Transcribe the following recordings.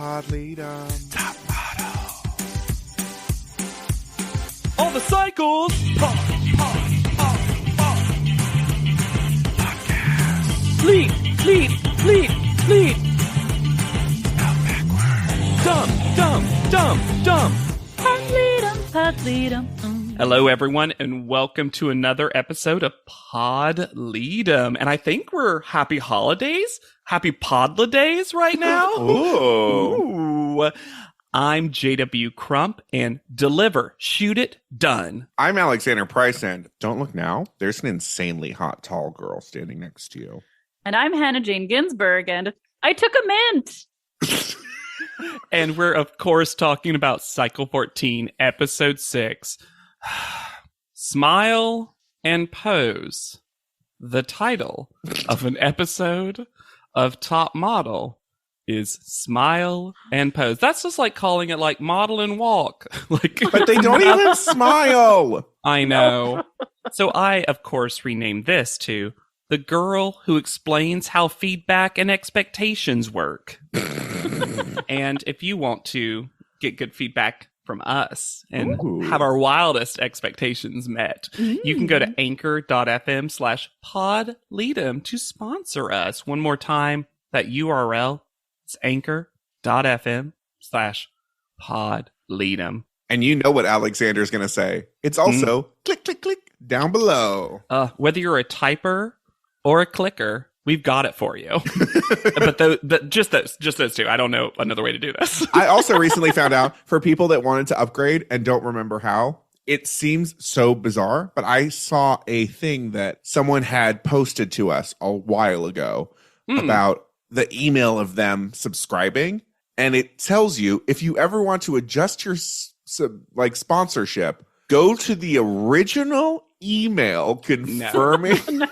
Pod leader. Top model. All the cycles. Podcast. Fleet. Spelled backwards. Dumb. Pod leadem. Hello, everyone, and welcome to another episode of Pod Leadem. And I think we're happy holidays, happy Podla-days right now. Ooh. I'm JW Crump, and deliver, shoot it, done. I'm Alexander Price, and don't look now. There's an insanely hot, tall girl standing next to you. And I'm Hannah Jane Ginsburg, and I took a mint. And we're, of course, talking about Cycle 14, Episode 6. Smile and Pose. The title of an episode of Top Model is Smile and Pose. That's just like calling it like Model and Walk. But they don't even smile. I know. So I, of course, renamed this to The Girl Who Explains How Feedback and Expectations Work. And if you want to get good feedback from us and have our wildest expectations met, you can go to anchor.fm/podleadem to sponsor us. One more time, that URL is anchor.fm/podleadem. And you know what Alexander's going to say. It's also click, click, click down below. Whether you're a typer or a clicker, we've got it for you. But just those two. I don't know another way to do this. I also recently found out, for people that wanted to upgrade and don't remember how, it seems so bizarre, but I saw a thing that someone had posted to us a while ago about the email of them subscribing. And it tells you, if you ever want to adjust your sponsorship, go to the original email confirming. No,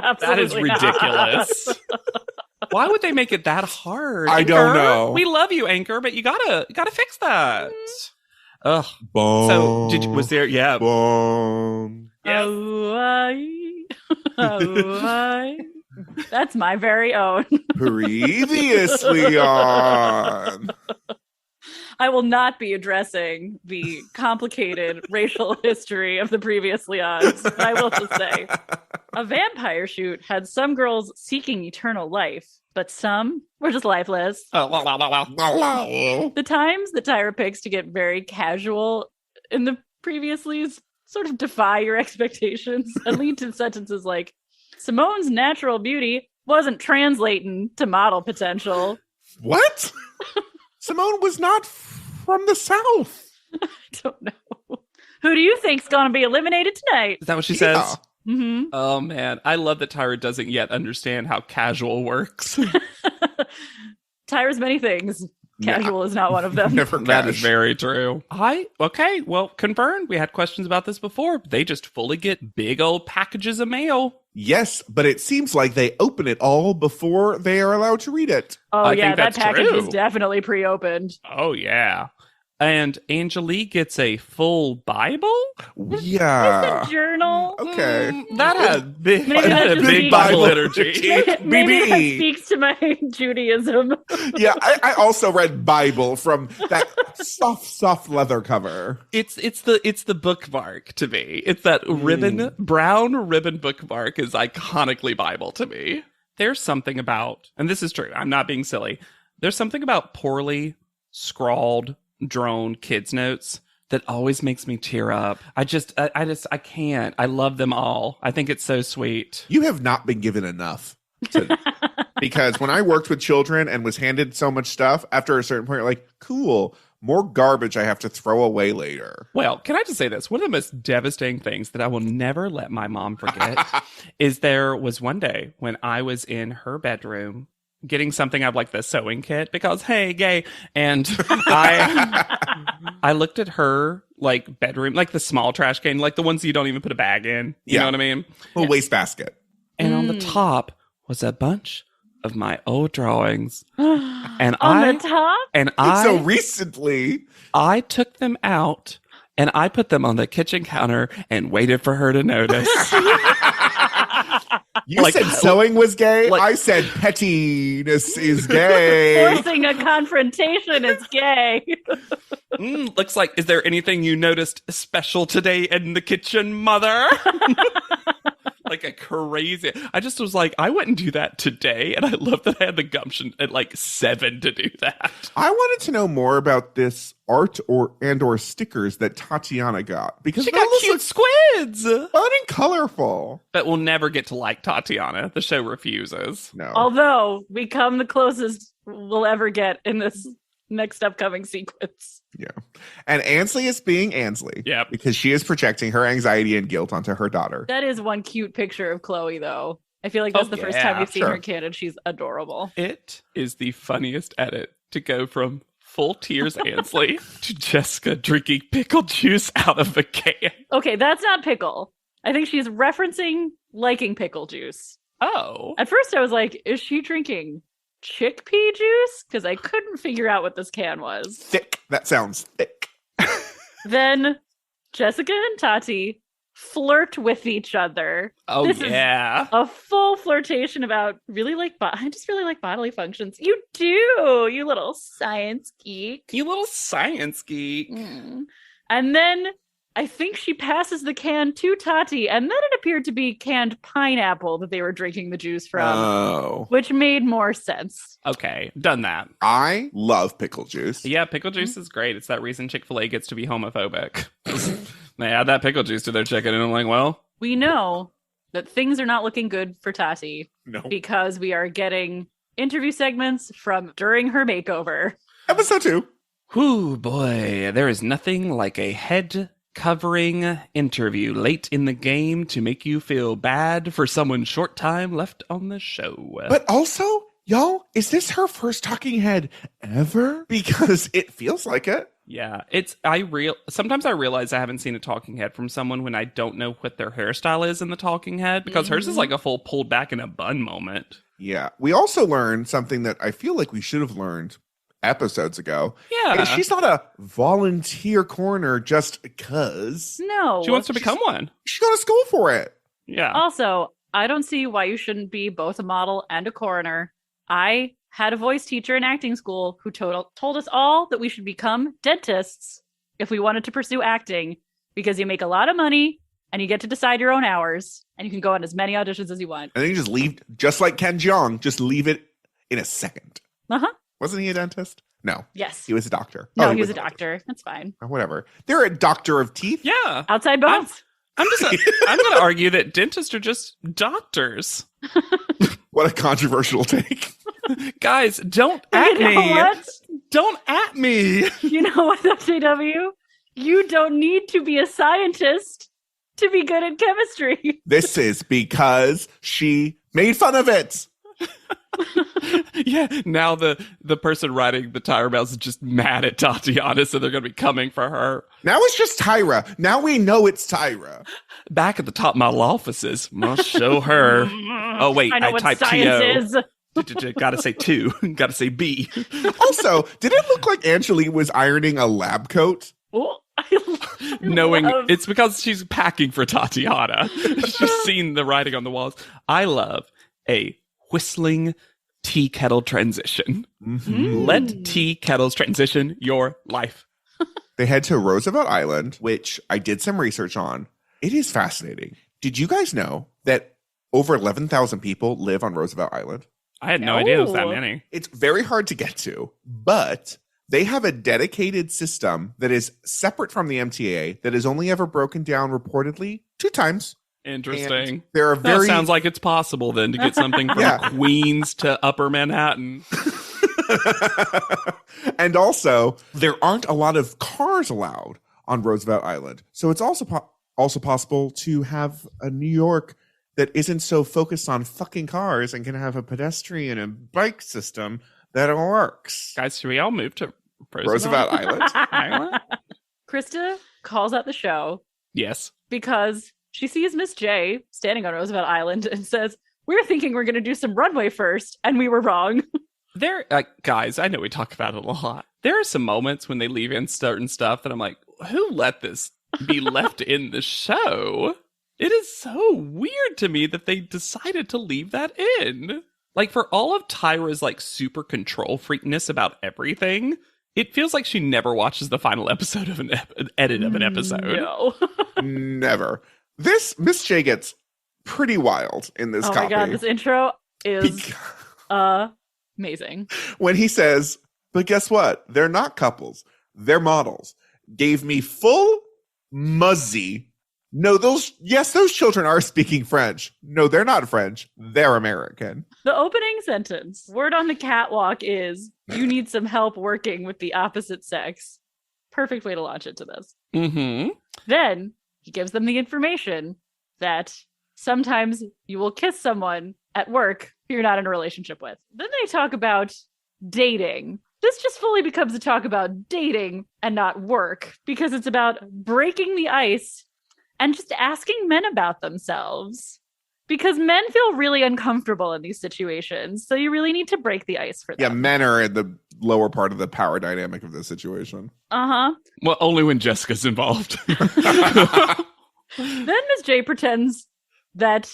absolutely that is ridiculous. Why would they make it that hard? I Anchor? don't know. We love you, Anchor, but you gotta fix that. Ugh. Boom, So was there? Yeah. Boom. Yes. That's my very own. Previously on. I will not be addressing the complicated racial history of the previously ons. I will just say, a vampire shoot had some girls seeking eternal life, but some were just lifeless. The times that Tyra picks to get very casual in the previouslys sort of defy your expectations and lead to sentences like, Simone's natural beauty wasn't translating to model potential. What? Simone was not from the South. I don't know. Who do you think's going to be eliminated tonight? Is that what she says? Mm-hmm. Oh, man. I love that Tyra doesn't yet understand how casual works. Tyra's many things. Casual is not one of them. Never That is very true. Okay, well, confirmed. We had questions about this before. They just fully get big old packages of mail. Yes, but it seems like they open it all before they are allowed to read it. Oh, yeah, think that that's package true. is definitely pre-opened. Oh, yeah. And Angelique gets a full Bible? Yeah. It's a journal. Okay. That had big, Maybe that had that a just big speaks- Bible liturgy. Maybe that BB. speaks to my Judaism. Yeah, I also read Bible from that soft leather cover. It's the bookmark to me. It's that brown ribbon bookmark is iconically Bible to me. There's something about, and this is true, I'm not being silly, there's something about poorly scrawled, drone kids' notes that always makes me tear up. I can't. I love them all. I think it's so sweet. You have not been given enough. Because when I worked with children and was handed so much stuff, after a certain point, you're like, cool, more garbage I have to throw away later. Well, can I just say this? One of the most devastating things that I will never let my mom forget is there was one day when I was in her bedroom getting something out of like the sewing kit because, hey, gay. And I looked at her like bedroom, like the small trash can, like the ones you don't even put a bag in. You know what I mean? A wastebasket. And on the top was a bunch of my old drawings. And On the top? And So recently. I took them out and I put them on the kitchen counter and waited for her to notice. You Like- said sewing was gay. like- I said pettiness is gay. Forcing a confrontation is gay. Looks like, is there anything you noticed special today in the kitchen, mother? Like a crazy. I just was like, I wouldn't do that today. And I love that I had the gumption at like 7 to do that. I wanted to know more about this art or stickers that Tatiana got because She got those cute look squids. fun and colorful. But we'll never get to like Tatiana. The show refuses. No. Although we come the closest we'll ever get in this next upcoming sequence. Yeah. And Ansley is being Ansley. Yep. Because she is projecting her anxiety and guilt onto her daughter. That is one cute picture of Chloe, though. I feel like that's Oh, the first yeah, time we've seen sure. her kid, and she's adorable. It is the funniest edit to go from full tears Ansley to Jessica drinking pickle juice out of a can. Okay, that's not pickle. I think she's referencing liking pickle juice. Oh. At first, I was like, is she drinking chickpea juice? Because I couldn't figure out what this can was. Thick. That sounds thick. Then Jessica and Tati flirt with each other. Oh, This is- yeah. A full flirtation about I just really like bodily functions. You do, you little science geek. You little science geek. Mm. And then I think she passes the can to Tati, and then it appeared to be canned pineapple that they were drinking the juice from, Oh. which made more sense. Okay, done that. I love pickle juice. Yeah, pickle juice is great. It's that reason Chick-fil-A gets to be homophobic. They add that pickle juice to their chicken, and I'm like, well, We know that things are not looking good for Tati No. because we are getting interview segments from during her makeover. Episode 2. whew, boy, there is nothing like a head covering interview late in the game to make you feel bad for someone's short time left on the show. But also, y'all, is this her first talking head ever? Because it feels like it. yeah, sometimes I realize I haven't seen a talking head from someone when I don't know what their hairstyle is in the talking head, because hers is like a full pulled back in a bun moment. Yeah. We also learned something that I feel like we should have learned episodes ago. Yeah. She's not a volunteer coroner just because. No. She wants to become one. She's going to school for it. Yeah. Also, I don't see why you shouldn't be both a model and a coroner. I had a voice teacher in acting school who told us all that we should become dentists if we wanted to pursue acting, because you make a lot of money and you get to decide your own hours and you can go on as many auditions as you want. And then you just leave, just like Ken Jeong, just leave it in a second. Uh-huh. Wasn't he a dentist? No. Yes. He was a doctor. No, Oh, he was a doctor. That's fine. Whatever. They're a doctor of teeth. Yeah. Outside bones. I'm going to argue that dentists are just doctors. What a controversial take. Guys, don't at You know me. what? Don't at me. You know what, FJW? You don't need to be a scientist to be good at chemistry. This is because she made fun of it. Yeah, now the person riding the Tyra Bells is just mad at Tatiana, so they're going to be coming for her. Now it's just Tyra. Now we know it's Tyra. Back at the top model offices, I'll show her. Oh, wait, I know I what typed science TO. is. Gotta say 2. Gotta say B. Also, did it look like Angelique was ironing a lab coat? Oh, Knowing love- it's because she's packing for Tatiana. She's seen the writing on the walls. I love a whistling tea kettle transition. Mm. Let tea kettles transition your life. They head to Roosevelt Island, which I did some research on. It is fascinating. Did you guys know that over 11,000 people live on Roosevelt Island? I had no idea it was that Oh. many. It's very hard to get to, but they have a dedicated system that is separate from the MTA that is only ever broken down reportedly 2 times. Interesting. And there are That very sounds like it's possible then to get something from Yeah. Queens to Upper Manhattan. and also there aren't a lot of cars allowed on Roosevelt Island. So it's also possible to have a New York that isn't so focused on fucking cars and can have a pedestrian and bike system that works. Guys, should we all move to Roosevelt Island. Island? Krista calls out the show Yes. because she sees Miss J standing on Roosevelt Island and says, "We're thinking we're going to do some runway first, and we were wrong." There, guys, I know we talk about it a lot. There are some moments when they leave in certain stuff that I'm like, who let this be left in the show? It is so weird to me that they decided to leave that in. Like, for all of Tyra's, like, super control freakness about everything, it feels like she never watches the final episode of an edit of an episode. No. Never. This Miss J gets pretty wild in this Oh copy. my god, this intro is amazing. When he says, but guess what? They're not couples. They're models. Gave me full muzzy. No, those children are speaking French. No, they're not French. They're American. The opening sentence, word on the catwalk is, you need some help working with the opposite sex. Perfect way to launch into this. Mm-hmm. Then he gives them the information that sometimes you will kiss someone at work who you're not in a relationship with. Then they talk about dating. This just fully becomes a talk about dating and not work, because it's about breaking the ice and just asking men about themselves. Because men feel really uncomfortable in these situations. So you really need to break the ice for them. Yeah, men are in the lower part of the power dynamic of this situation. Uh-huh. Well, only when Jessica's involved. Then Miss J pretends that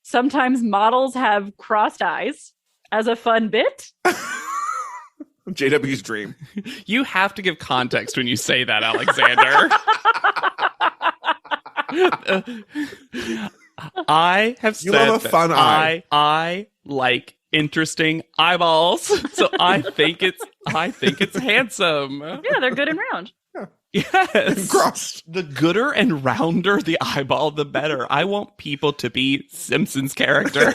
sometimes models have crossed eyes as a fun bit. JW's dream. You have to give context when you say that, Alexander. I have said You love a fun eye. I like interesting eyeballs, so I think it's handsome. Yeah, they're good and round. Yes, Crossed. the gooder and rounder the eyeball, the better. I want people to be Simpsons characters.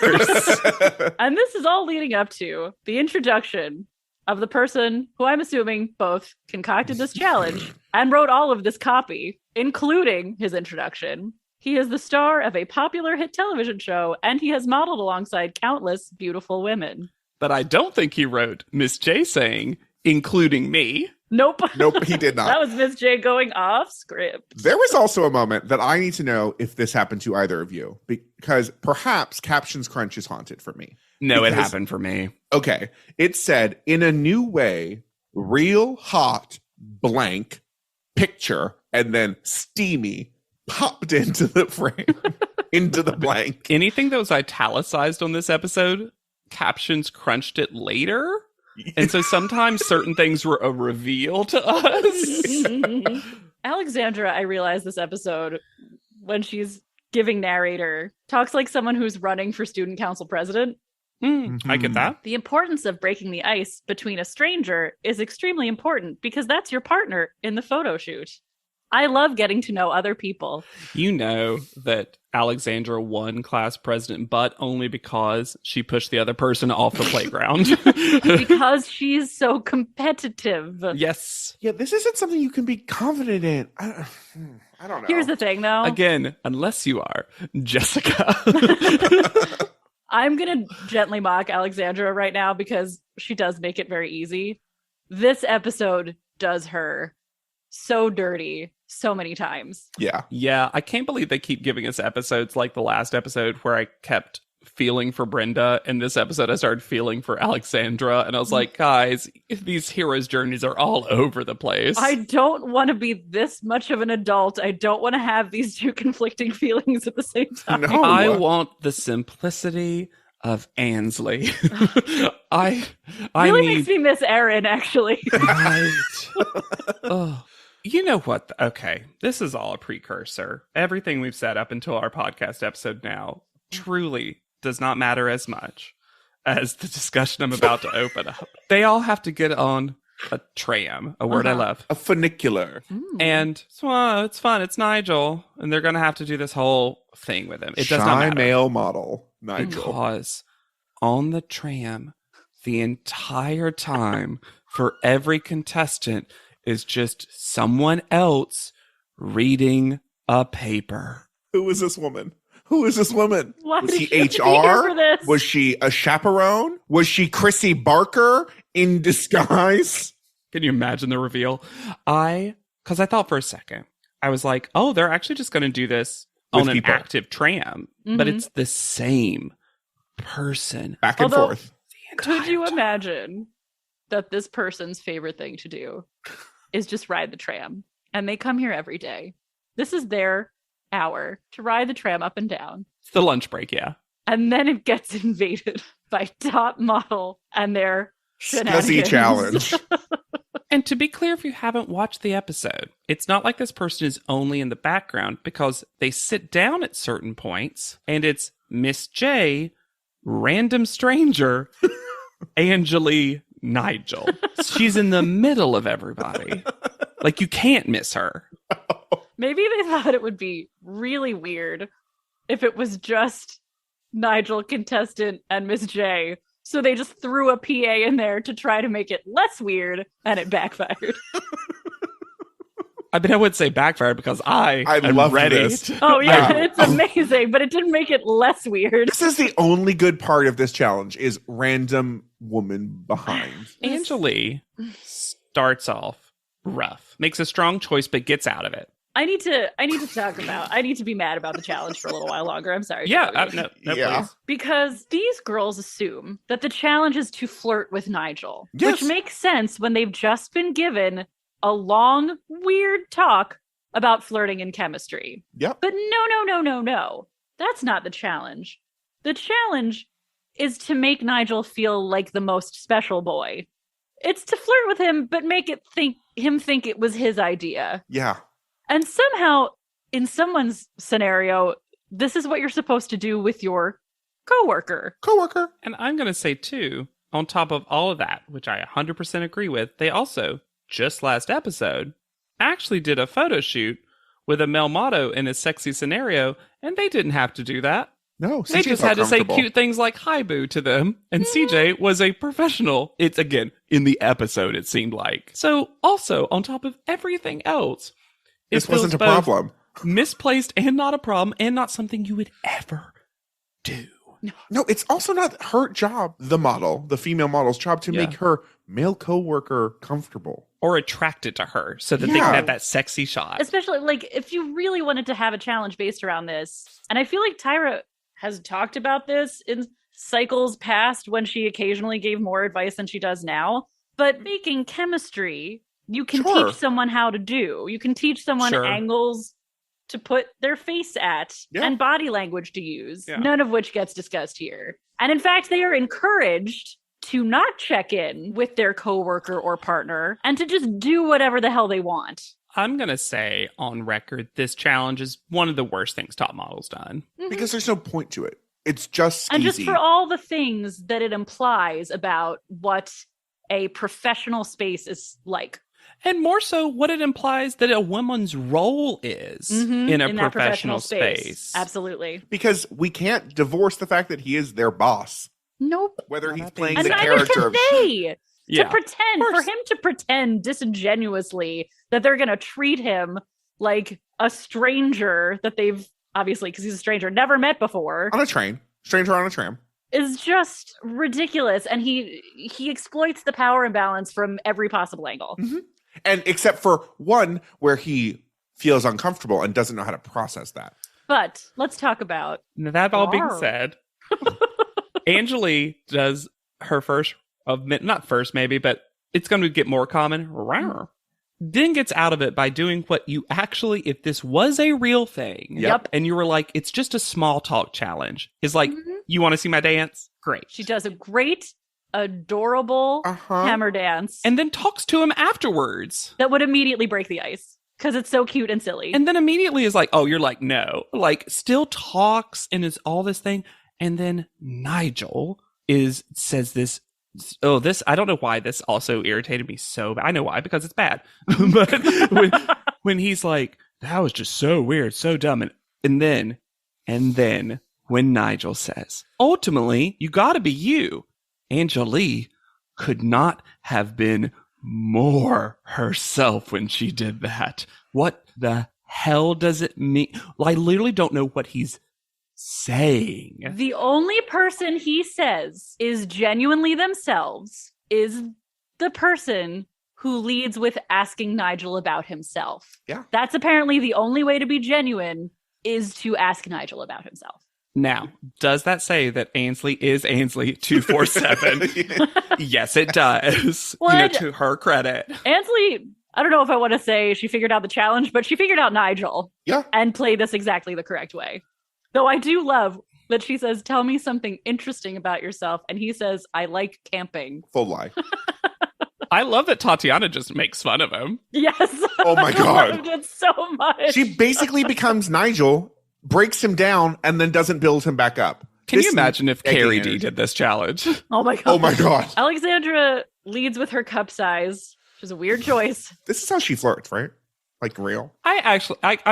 And this is all leading up to the introduction of the person who I'm assuming both concocted this challenge and wrote all of this copy, including his introduction. He is the star of a popular hit television show, and he has modeled alongside countless beautiful women. But I don't think he wrote Miss J saying, including me. Nope. Nope, he did not. That was Miss J going off script. There was also a moment that I need to know if this happened to either of you, because perhaps Captions Crunch is haunted for me. No, it Because- happened for me. Okay. It said, in a new way, real hot blank picture, and then steamy popped into the frame, into the blank. Anything that was italicized on this episode, Captions crunched it later. And so sometimes certain things were a reveal to us. Alexandra, I realized this episode, when she's giving narrator, talks like someone who's running for student council president. I get that. The importance of breaking the ice between a stranger is extremely important because that's your partner in the photo shoot. I love getting to know other people. You know that Alexandra won class president, but only because she pushed the other person off the playground. Because she's so competitive. Yes. Yeah, this isn't something you can be confident in. I don't know. Here's the thing, though. Again, unless you are Jessica. I'm going to gently mock Alexandra right now because she does make it very easy. This episode does her so dirty so many times. Yeah. Yeah, I can't believe they keep giving us episodes like the last episode where I kept feeling for Brenda. And this episode, I started feeling for Alexandra. And I was like, guys, these heroes' journeys are all over the place. I don't want to be this much of an adult. I don't want to have these two conflicting feelings at the same time. No. I want the simplicity of Ansley. I really need... makes me miss Erin, actually. Right. Oh. You know what? Okay, this is all a precursor. Everything we've said up until our podcast episode now truly does not matter as much as the discussion I'm about to open up. They all have to get on a tram, a word I love. A funicular. And so, it's fun. It's Nigel. And they're going to have to do this whole thing with him. It does not Shy matter. male model, Nigel. Because on the tram, the entire time, for every contestant, is just someone else reading a paper. Who is this woman? Who is this woman? Why Was did he she have to be here for HR? this? Was she a chaperone? Was she Chrissy Barker in disguise? Can you imagine the reveal? Because I thought for a second, I was like, oh, they're actually just going to do this With on an people. active tram. But it's the same person. Back and Although- forth. the entire Could you time. imagine that this person's favorite thing to do is just ride the tram? And they come here every day. This is their hour to ride the tram up and down. It's the lunch break, yeah. And then it gets invaded by top model and their Scuzzy shenanigans. challenge. And to be clear, if you haven't watched the episode, it's not like this person is only in the background because they sit down at certain points and it's Miss J, random stranger, Angeli, Nigel. She's in the middle of everybody. Like, you can't miss her. Maybe they thought it would be really weird if it was just Nigel, contestant, and Miss J. So they just threw a PA in there to try to make it less weird, and it backfired. I mean, I would say backfired because I am love ready. this. Oh, yeah, it's amazing, but it didn't make it less weird. This is the only good part of this challenge is random woman behind. Angeli starts off rough, makes a strong choice, but gets out of it. I need to be mad about the challenge for a little while longer. I'm sorry. Yeah, Joey. no, Yeah. please. Because these girls assume that the challenge is to flirt with Nigel, Yes. which makes sense when they've just been given a long, weird talk about flirting and chemistry. Yep. But no. That's not the challenge. The challenge is to make Nigel feel like the most special boy. It's to flirt with him, but make him think it was his idea. Yeah. And somehow, in someone's scenario, this is what you're supposed to do with your coworker. Coworker. And I'm going to say, too, on top of all of that, which I 100% agree with, they also, just last episode, actually did a photo shoot with a male motto in a sexy scenario, and they didn't have to do that. No, They CJ just felt had to say comfortable. cute things like hi boo to them. And CJ was a professional. It's, again, in the episode, it seemed like. So, also, on top of everything else, it This wasn't a feels both problem. misplaced and not a problem and not something you would ever do. No, it's also not her job, the model, the female model's job, to Yeah. make her male coworker comfortable. Or attracted to her so that they Yeah. can have that sexy shot. Especially, like, if you really wanted to have a challenge based around this, and I feel like Tyra has talked about this in cycles past when she occasionally gave more advice than she does now, but making chemistry, you can Sure. teach someone how to do. You can teach someone Sure. angles to put their face at Yeah. and body language to use, Yeah. none of which gets discussed here. And in fact, they are encouraged to not check in with their coworker or partner and to just do whatever the hell they want. I'm going to say on record, this challenge is one of the worst things Top Model's done. Because there's no point to it. It's just And just skeezy. for all the things that it implies about what a professional space is like. And more so, what it implies that a woman's role is in a that professional space. Absolutely. Because we can't divorce the fact that he is their boss. Nope. Whether Well, he's that playing being the And said- neither character can of they. Yeah. To pretend, Of for course. him to pretend disingenuously that they're going to treat him like a stranger that they've, obviously, because he's a stranger, never met before, on a train. Stranger on a tram. is just ridiculous. And he exploits the power imbalance from every possible angle. And except for one where he feels uncomfortable and doesn't know how to process that. But let's talk about Now, that all being Rawr. said, Angeli does her first not first maybe, but it's going to get more common. Rawr. Then gets out of it by doing what you actually, if this was a real thing, Yep. and you were like, it's just a small talk challenge, is like, you want to see my dance? Great. she does a great, adorable Uh-huh. hammer dance And then talks to him afterwards. that would immediately break the ice because it's so cute and silly. And then immediately is like, oh, you're like, no. Like, still talks and is all this thing. And then Nigel says this. Oh, this, I don't know why this also irritated me so bad. I know why, because it's bad. But when he's like, that was just so weird, so dumb. And then when Nigel says, ultimately, you gotta be you. Angeli could not have been more herself when she did that. What the hell does it mean? I literally don't know what he's saying. The only person he says is genuinely themselves is the person who leads with asking Nigel about himself. Yeah. That's apparently the only way to be genuine is to ask Nigel about himself. Now, does that say that Ainsley is Ainsley 247? Yes, it does. Well, to her credit. Ansley, I don't know if I want to say she figured out the challenge, but she figured out Nigel. Yeah. And played this exactly the correct way. Though I do love that she says, tell me something interesting about yourself. And he says, I like camping. Full lie. I love that Tatiana just makes fun of him. Yes. Oh my God. I loved it so much. She basically becomes Nigel, breaks him down, and then doesn't build him back up. Can This you imagine if taking Carrie energy. D did this challenge? Oh my God. Oh my God. Alexandra leads with her cup size, which is a weird choice. This is how she flirts, right? Like real. I'm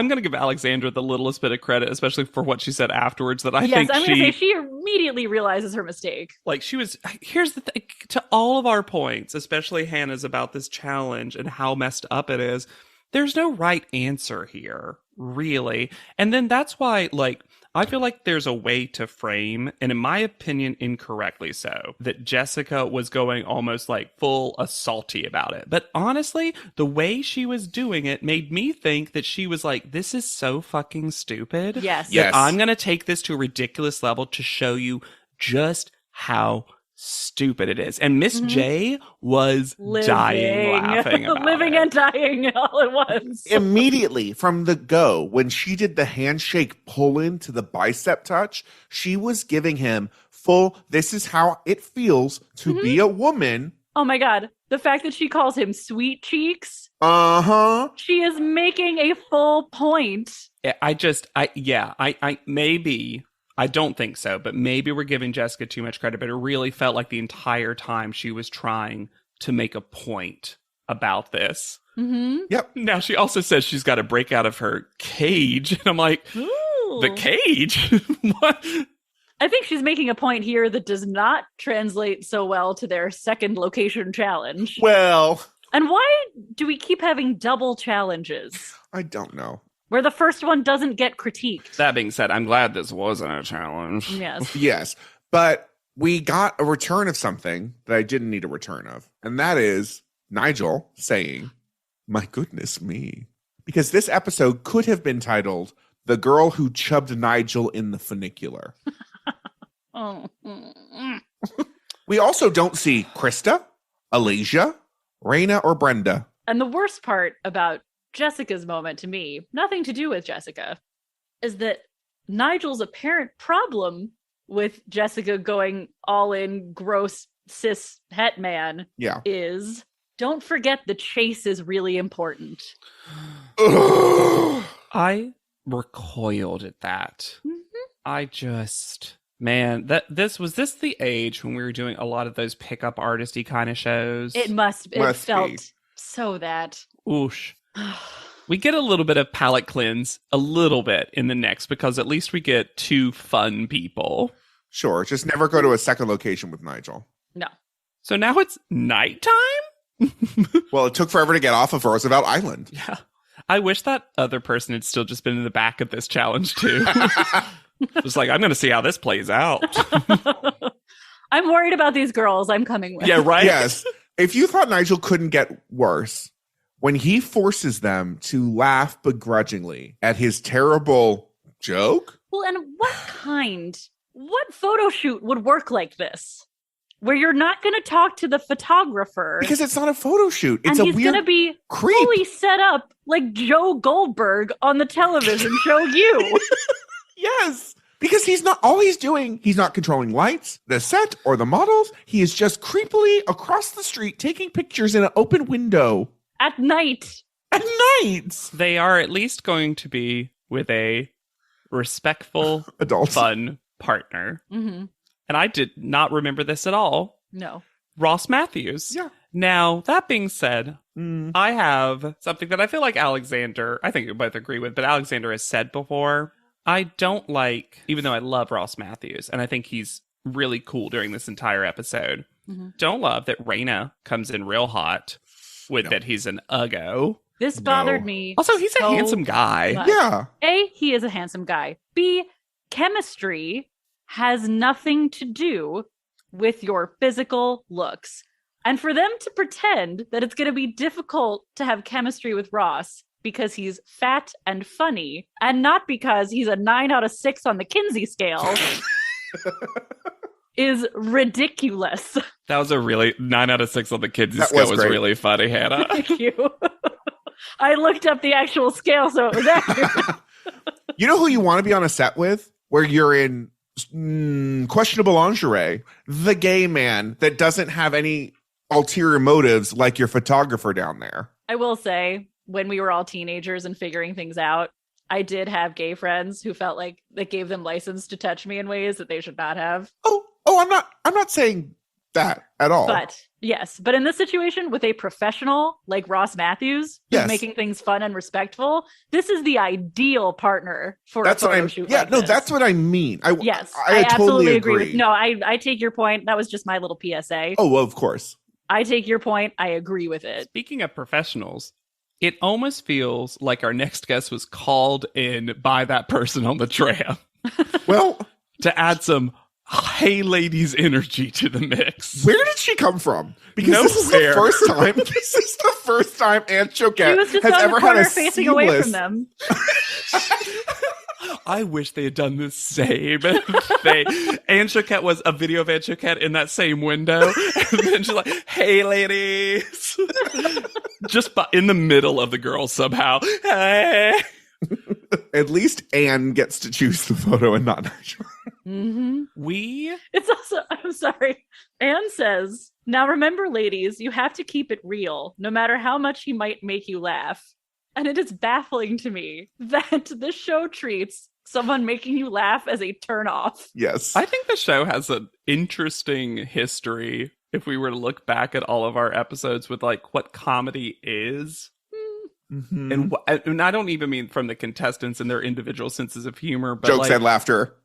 going to give Alexandra the littlest bit of credit, especially for what she said afterwards, that I Yes, think I'm going to say she immediately realizes her mistake. like she was, here's the thing, to all of our points, especially Hannah's about this challenge and how messed up it is, there's no right answer here, really. And then that's why, like, I feel like there's a way to frame, and in my opinion, incorrectly so, that Jessica was going almost like full assaulty about it. But honestly, the way she was doing it made me think that she was like, this is so fucking stupid. Yes. that Yes. I'm going to take this to a ridiculous level to show you just how stupid it is. And Miss J was dying laughing about Living it. and dying all at once. Immediately from the go, when she did the handshake pull into the bicep touch, she was giving him full, this is how it feels to be a woman. Oh my God. The fact that she calls him sweet cheeks, Uh-huh. she is making a full point. Maybe, I don't think so, but maybe we're giving Jessica too much credit, but it really felt like the entire time she was trying to make a point about this. Mm-hmm. Yep. Now, she also says she's got to break out of her cage, and I'm like, the cage? What? I think she's making a point here that does not translate so well to their second location challenge. Well, And why do we keep having double challenges I don't know. where the first one doesn't get critiqued? That being said, I'm glad this wasn't a challenge. Yes. Yes, but we got a return of something that I didn't need a return of, and that is Nigel saying, my goodness me. Because this episode could have been titled, The Girl Who Chubbed Nigel in the Funicular. Oh. We also don't see Krista, Alasia, Raina, or Brenda. And the worst part about Jessica's moment to me, nothing to do with Jessica, is that Nigel's apparent problem with Jessica going all in gross cis het man Yeah. is don't forget the chase is really important. I recoiled at that. Mhm. I just, man, was this the age when we were doing a lot of those pickup artisty kind of shows? It Must felt be. so that. Oosh. We get a little bit of palate cleanse, a little bit in the next, because at least we get two fun people. Sure, just never go to a second location with Nigel. No. So now it's nighttime? Well, it took forever to get off of Roosevelt Island. Yeah. I wish that other person had still just been in the back of this challenge too. Just like, I'm going to see how this plays out. I'm worried about these girls I'm coming with. Yeah, right? Yes. If you thought Nigel couldn't get worse, when he forces them to laugh begrudgingly at his terrible joke, Well, and what photo shoot would work like this? Where you're not going to talk to the photographer. because it's not a photo shoot. It's and a he's weird going to be creep. fully set up like Joe Goldberg on the television show You. Yes. Because he's not controlling lights, the set, or the models. He is just creepily across the street taking pictures in an open window At night. at night. They are at least going to be with a respectful, Adults. fun partner. Mm-hmm. And I did not remember this at all. No. Ross Matthews. Yeah. Now, that being said, Mm. I have something that I feel like Alexander, I think you both agree with, but Alexander has said before. I don't like, even though I love Ross Matthews, and I think he's really cool during this entire episode, don't love that Raina comes in real hot with that he's an uggo. This No. bothered me. Also, he's so a handsome guy. much. Yeah. A, he is a handsome guy. B, chemistry has nothing to do with your physical looks. And for them to pretend that it's going to be difficult to have chemistry with Ross because he's fat and funny, and not because he's a 9 out of 6 on the Kinsey scale, is ridiculous. That was a really 9 out of 6 on the kids' That scale was was great. really funny, Hannah. Thank you. I looked up the actual scale, so it was accurate. You know who you want to be on a set with? Where you're in questionable lingerie. The gay man that doesn't have any ulterior motives like your photographer down there. I will say, when we were all teenagers and figuring things out, I did have gay friends who felt like that gave them license to touch me in ways that they should not have. I'm not saying that at all. But yes, but in this situation with a professional like Ross Matthews, who's Yes. making things fun and respectful, this is the ideal partner for That's a what photo I'm. shoot. Yeah, like no, this. that's what I mean. Yes, I totally absolutely agree agree. with. No, I take your point. That was just my little PSA. Oh, well, of course. I take your point. I agree with it. Speaking of professionals, it almost feels like our next guest was called in by that person on the tram Well, to add some hey ladies energy to the mix. where did she come from? Because this is the Nowhere. first time. This is the first time Aunt She Choquette was just has on the ever had corner a facing away from seamless. them. I wish they had done the same thing. Anne Choquette was a video of Anne Choquette in that same window. And then she's like, hey, ladies. Just in the middle of the girls somehow. Hey. At least Anne gets to choose the photo and not Nigel. Mm-hmm. We It's also, I'm sorry. Anne says, now remember, ladies, you have to keep it real, no matter how much he might make you laugh. And it is baffling to me that this show treats someone making you laugh as a turnoff. Yes. I think the show has an interesting history if we were to look back at all of our episodes with like what comedy is. Mhm. And I don't even mean from the contestants and their individual senses of humor, but Jokes like, and laughter.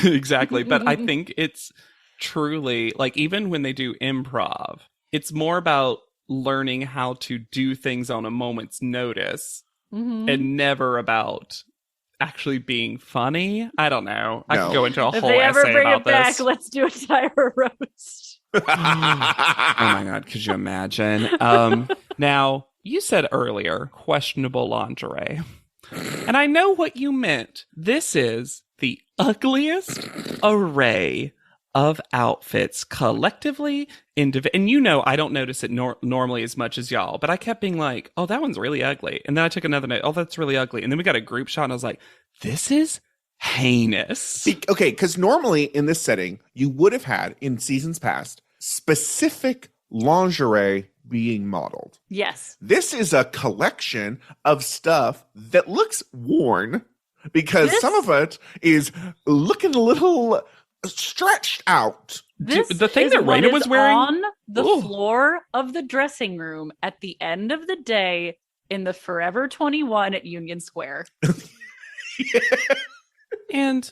exactly. But I think it's truly like even when they do improv, it's more about learning how to do things on a moment's notice Mm-hmm. and never about actually being funny. I don't know. I No. could go into a If whole they ever essay bring about it back, this. let's do a Tyra roast. Oh my god, could you imagine? Now, you said earlier, questionable lingerie. And I know what you meant. This is the ugliest array of outfits collectively, and you know I don't notice it normally as much as y'all, but I kept being like, oh, that one's really ugly. And then I took another note, oh, that's really ugly. And then we got a group shot and I was like, this is heinous. Okay, because normally in this setting, you would have had in seasons past specific lingerie being modeled. Yes. This is a collection of stuff that looks worn because This- some of it is looking a little stretched out. This the thing is that what Raina is was wearing- on the Ooh. floor of the dressing room at the end of the day in the Forever 21 at Union Square. And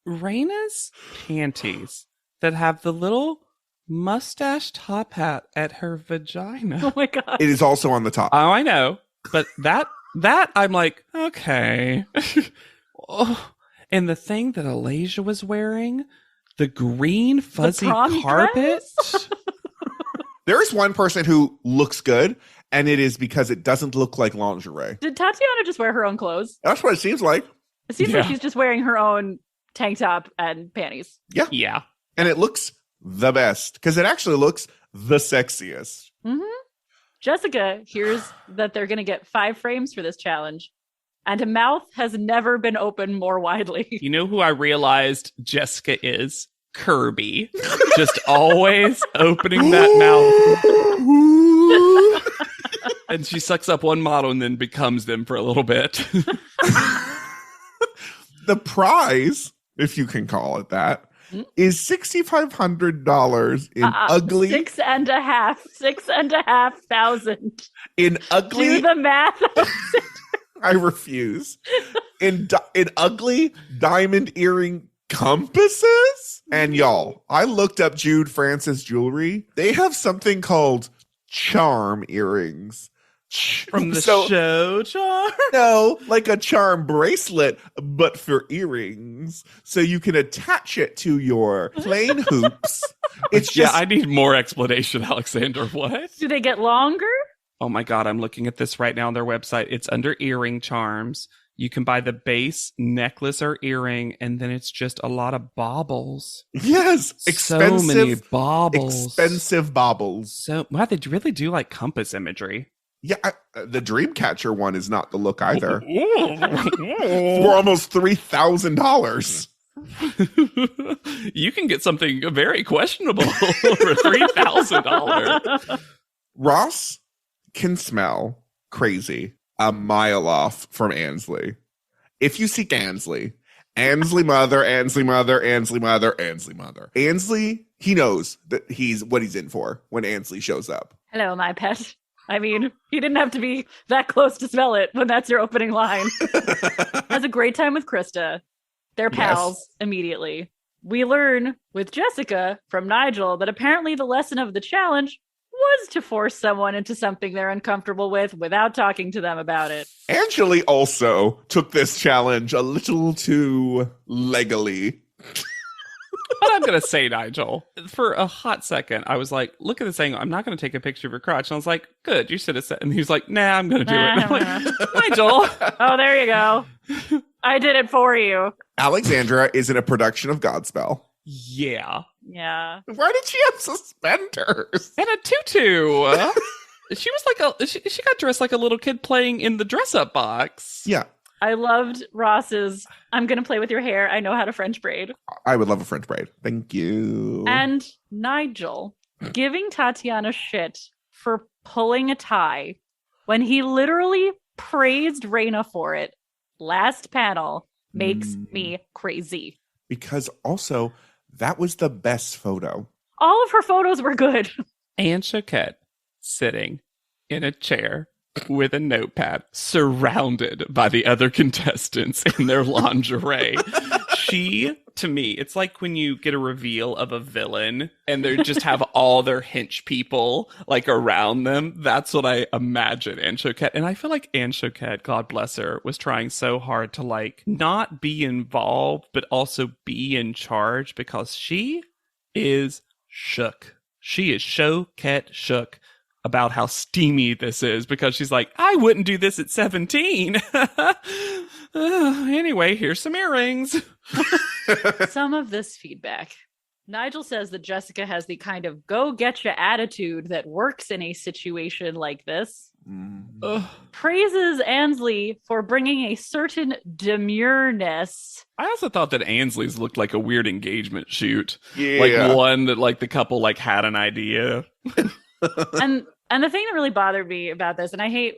Raina's panties that have the little mustache top hat at her vagina. Oh my god. It is also on the top. Oh, I know. But that I'm like, okay. Oh, and the thing that Alasia was wearing, the green fuzzy prom carpet. dress? There is one person who looks good, and it is because it doesn't look like lingerie. Did Tatiana just wear her own clothes? That's what it seems like. It seems like Yeah. she's just wearing her own tank top and panties. Yeah. And it looks the best because it actually looks the sexiest. Mm-hmm. Jessica hears that they're going to get 5 frames for this challenge, and a mouth has never been opened more widely. You know who I realized Jessica is? Kirby. Just always opening that mouth. And she sucks up one model and then becomes them for a little bit. The prize, if you can call it that, is $6,500 in ugly. $6,500. In Do ugly, the math. I refuse. In ugly diamond earring compasses. And y'all, I looked up Jude Francis jewelry. They have something called charm earrings. From the So- show charm. No, like a charm bracelet, but for earrings. So you can attach it to your plain hoops. It's Yeah, just I need more explanation, Alexander. What? Do they get longer? Oh my god, I'm looking at this right now on their website. It's under earring charms. You can buy the base necklace or earring, and then it's just a lot of baubles. yes, So many expensive, baubles. expensive baubles. So wow, they really do like compass imagery. Yeah, the Dreamcatcher one is not the look either. Ooh. For almost $3,000. You can get something very questionable for $3,000. Ross can smell crazy a mile off from Ansley. If you seek Ansley, Ansley mother, Ansley mother, Ansley mother, Ansley mother. Ansley, he knows that he's what he's in for when Ansley shows up. Hello, my pet. I mean, you didn't have to be that close to smell it when that's your opening line. Has a great time with Krista. They're pals immediately. We learn with Jessica from Nigel that apparently the lesson of the challenge was to force someone into something they're uncomfortable with without talking to them about it. Angeli also took this challenge a little too legally. But I'm going to say, Nigel, for a hot second, I was like, look at this angle. I'm not going to take a picture of your crotch. And I was like, good, you should have said. And he was like, nah, I'm going to do it. And I'm like, Nigel. Oh, there you go. I did it for you. Alexandra is in a production of Godspell. Yeah. Yeah. Why did she have suspenders? And a tutu. She was like she got dressed like a little kid playing in the dress-up box. Yeah. I loved Ross's, I'm going to play with your hair. I know how to French braid. I would love a French braid. Thank you. And Nigel giving Tatiana shit for pulling a tie when he literally praised Raina for it. Last panel makes me crazy. Because also, that was the best photo. All of her photos were good. Anne Choquette sitting in a chair with a notepad surrounded by the other contestants in their lingerie. She, to me, it's like when you get a reveal of a villain and they just have all their hench people like around them. That's what I imagine Anne Choquette. And I feel like Anne Choquette, God bless her, was trying so hard to like not be involved, but also be in charge because she is shook. She is Choquette shook about how steamy this is because she's like, I wouldn't do this at 17. Anyway, here's some earrings. Some of this feedback. Nigel says that Jessica has the kind of go-getcha attitude that works in a situation like this. Praises Ansley for bringing a certain demureness. I also thought that Ansley's looked like a weird engagement shoot. Yeah. Like one that like the couple like had an idea. and the thing that really bothered me about this, and I hate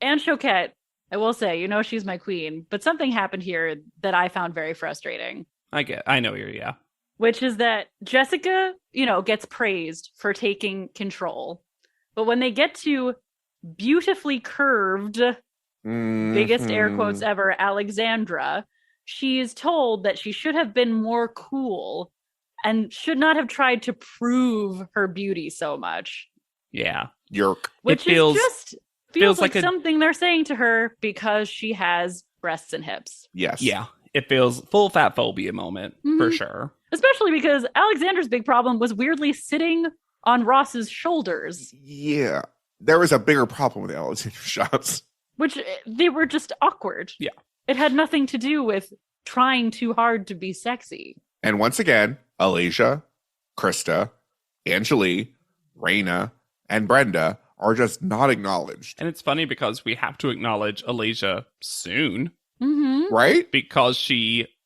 Anne Choquette, I will say, you know, she's my queen, but something happened here that I found very frustrating. I know you're, yeah. Which is that Jessica, you know, gets praised for taking control. But when they get to beautifully curved, biggest air quotes ever, Alexandra, she's told that she should have been more cool and should not have tried to prove her beauty so much. Yeah. Yerk. Which feels like something they're saying to her because she has breasts and hips. Yes. Yeah. It feels full fat phobia moment for sure. Especially because Alexandra's big problem was weirdly sitting on Ross's shoulders. Yeah. There was a bigger problem with the Alexandra shots. Which they were just awkward. Yeah. It had nothing to do with trying too hard to be sexy. And once again, Alicia, Krista, Angeli, Raina, and Brenda are just not acknowledged. And it's funny because we have to acknowledge Alicia soon. Mm-hmm. Right? Because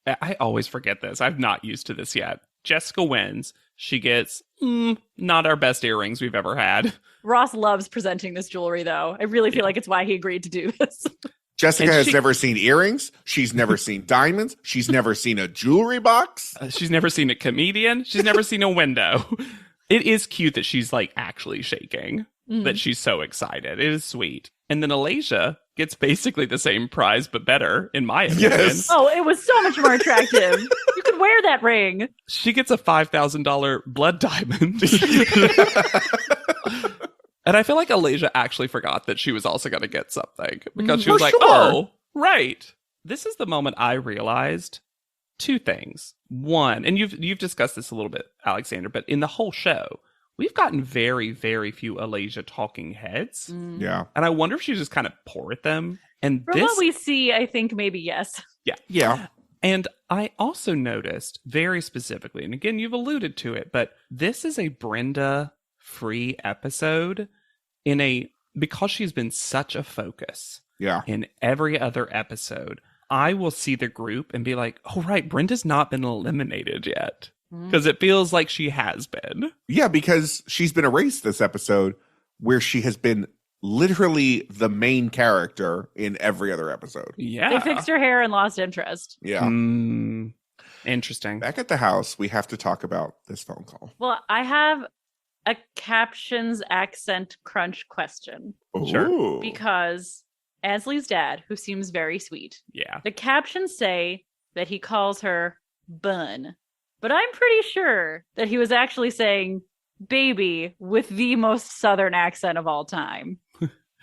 I always forget this. I'm not used to this yet. Jessica wins. She gets not our best earrings we've ever had. Ross loves presenting this jewelry, though. I really feel like it's why he agreed to do this. Jessica has never seen earrings. She's never seen diamonds. She's never seen a jewelry box. She's never seen a comedian. She's never seen a window. It is cute that she's like actually shaking, that she's so excited. It is sweet. And then Alicia gets basically the same prize, but better, in my opinion. Yes. Oh, it was so much more attractive. You could wear that ring. She gets a $5,000 blood diamond. And I feel like Alicia actually forgot that she was also going to get something because she was like, oh, right. This is the moment I realized two things. One, and you've discussed this a little bit, Alexander, but in the whole show, we've gotten very, very few Alicia talking heads. Yeah. And I wonder if she just kind of poured them. And From what we see, I think maybe yes. Yeah. Yeah. And I also noticed very specifically, and again, you've alluded to it, but this is a Brenda free episode in a because she's been such a focus Yeah. in every other episode, I will see the group and be like, oh, right, Brenda's not been eliminated yet. Because it feels like she has been. Yeah, because she's been erased this episode where she has been literally the main character in every other episode. Yeah. They fixed her hair and lost interest. Yeah. Interesting. Back at the house, we have to talk about this phone call. Well, I have a captions accent crunch question. Sure. Ooh. Because Ansley's dad, who seems very sweet, Yeah. the captions say that he calls her Bun. But I'm pretty sure that he was actually saying baby with the most southern accent of all time.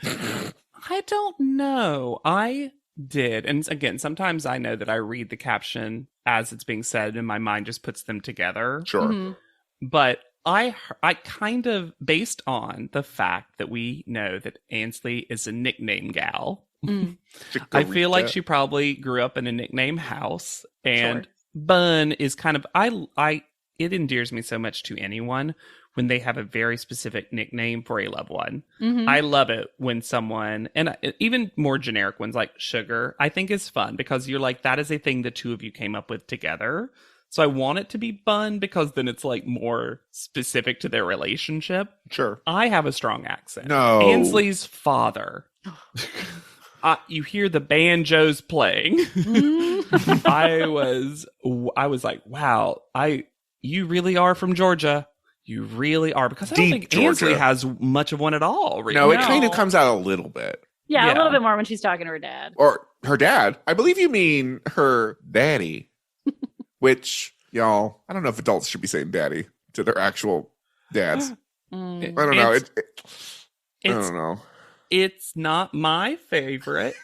I don't know. I did. And again, sometimes I know that I read the caption as it's being said and my mind just puts them together. Sure. Mhm. But I kind of, based on the fact that we know that Ansley is a nickname gal, I feel like she probably grew up in a nickname house, and Bun is kind of, it endears me so much to anyone when they have a very specific nickname for a loved one. Mhm. I love it when someone, and even more generic ones like Sugar, I think is fun because you're like, that is a thing the two of you came up with together. So I want it to be Bun because then it's like more specific to their relationship. Sure. I have a strong accent. No. Ansley's father. You hear the banjos playing. I was like, wow, you really are from Georgia. You really are, because I don't Deep think Georgia. Ansley has much of one at all. Really. No, it kind of comes out a little bit. Yeah, Yeah. a little bit more when she's talking to her dad. Or her dad. I believe you mean her daddy. Which, y'all, I don't know if adults should be saying daddy to their actual dads. I don't know. I don't know. It's not my favorite,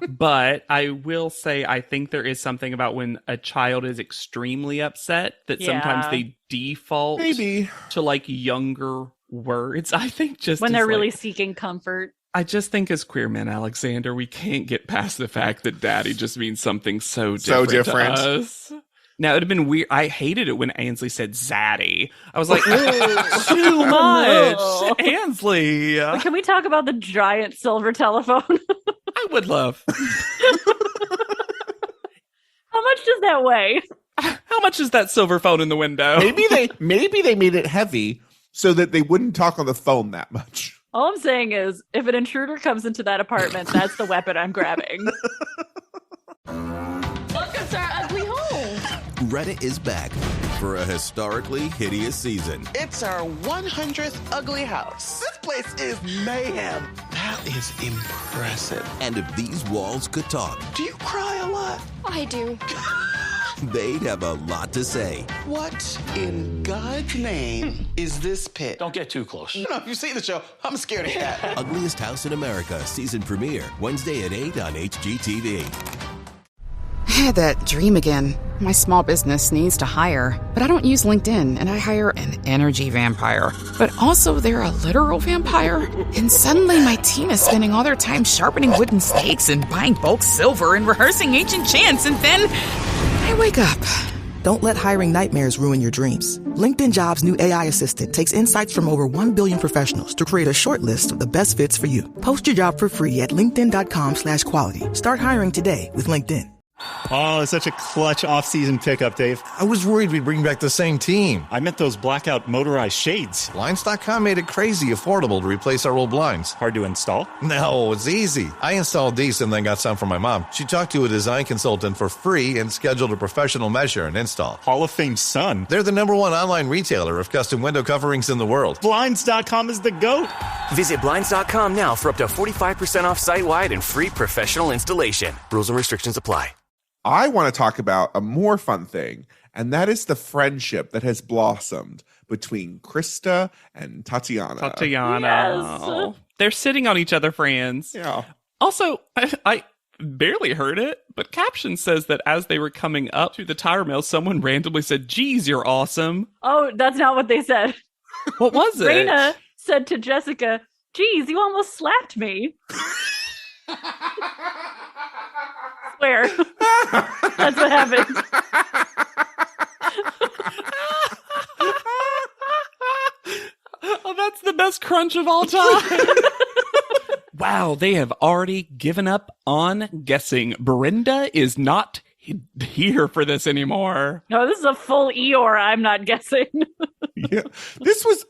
but I will say I think there is something about when a child is extremely upset that sometimes Yeah. they default Maybe. to like younger words. I think just When as, they're like, really seeking comfort. I just think as queer men, Alexander, we can't get past the fact that daddy just means something so different to us. Now, it would have been weird. I hated it when Ansley said zaddy. I was like, too much. Ansley. But can we talk about the giant silver telephone? I would love. How much does that weigh? How much is that silver phone in the window? Maybe they made it heavy so that they wouldn't talk on the phone that much. All I'm saying is, if an intruder comes into that apartment, that's the weapon I'm grabbing. Welcome to our ugly home. Reddit is back for a historically hideous season. It's our 100th ugly house. This place is mayhem. That is impressive. And if these walls could talk, Do you cry a lot? I do. they'd have a lot to say. What in God's name is this pit? Don't get too close. You know, if you see the show, I'm scared of cat. Ugliest House in America season premiere Wednesday at 8 on HGTV. I had that dream again. My small business needs to hire, but I don't use LinkedIn, and I hire an energy vampire. But also, they're a literal vampire. And suddenly, my team is spending all their time sharpening wooden stakes and buying bulk silver and rehearsing ancient chants, and then I wake up. Don't let hiring nightmares ruin your dreams. LinkedIn Jobs' new AI assistant takes insights from over 1 billion professionals to create a short list of the best fits for you. Post your job for free at linkedin.com/quality. Start hiring today with LinkedIn. Oh, it's such a clutch off-season pickup, Dave. I was worried we'd bring back the same team. I meant those blackout motorized shades. Blinds.com made it crazy affordable to replace our old blinds. Hard to install? No, it's easy. I installed these and then got some for my mom. She talked to a design consultant for free and scheduled a professional measure and install. Hall of Fame son. They're the #1 online retailer of custom window coverings in the world. Blinds.com is the GOAT. Visit Blinds.com now for up to 45% off site-wide and free professional installation. Rules and restrictions apply. I want to talk about a more fun thing, and that is the friendship that has blossomed between Krista and Tatiana. Yes. They're sitting on each other, friends. Yeah. Also, I barely heard it, but caption says that as they were coming up to the tire mill, someone randomly said, "Geez, you're awesome." Oh, that's not what they said. What was it? Raina said to Jessica, "Geez, you almost slapped me." Swear. That's what happened. Oh, that's the best crunch of all time. Wow, they have already given up on guessing. Brenda is not here for this anymore. No, this is a full Eeyore. I'm not guessing. Yeah.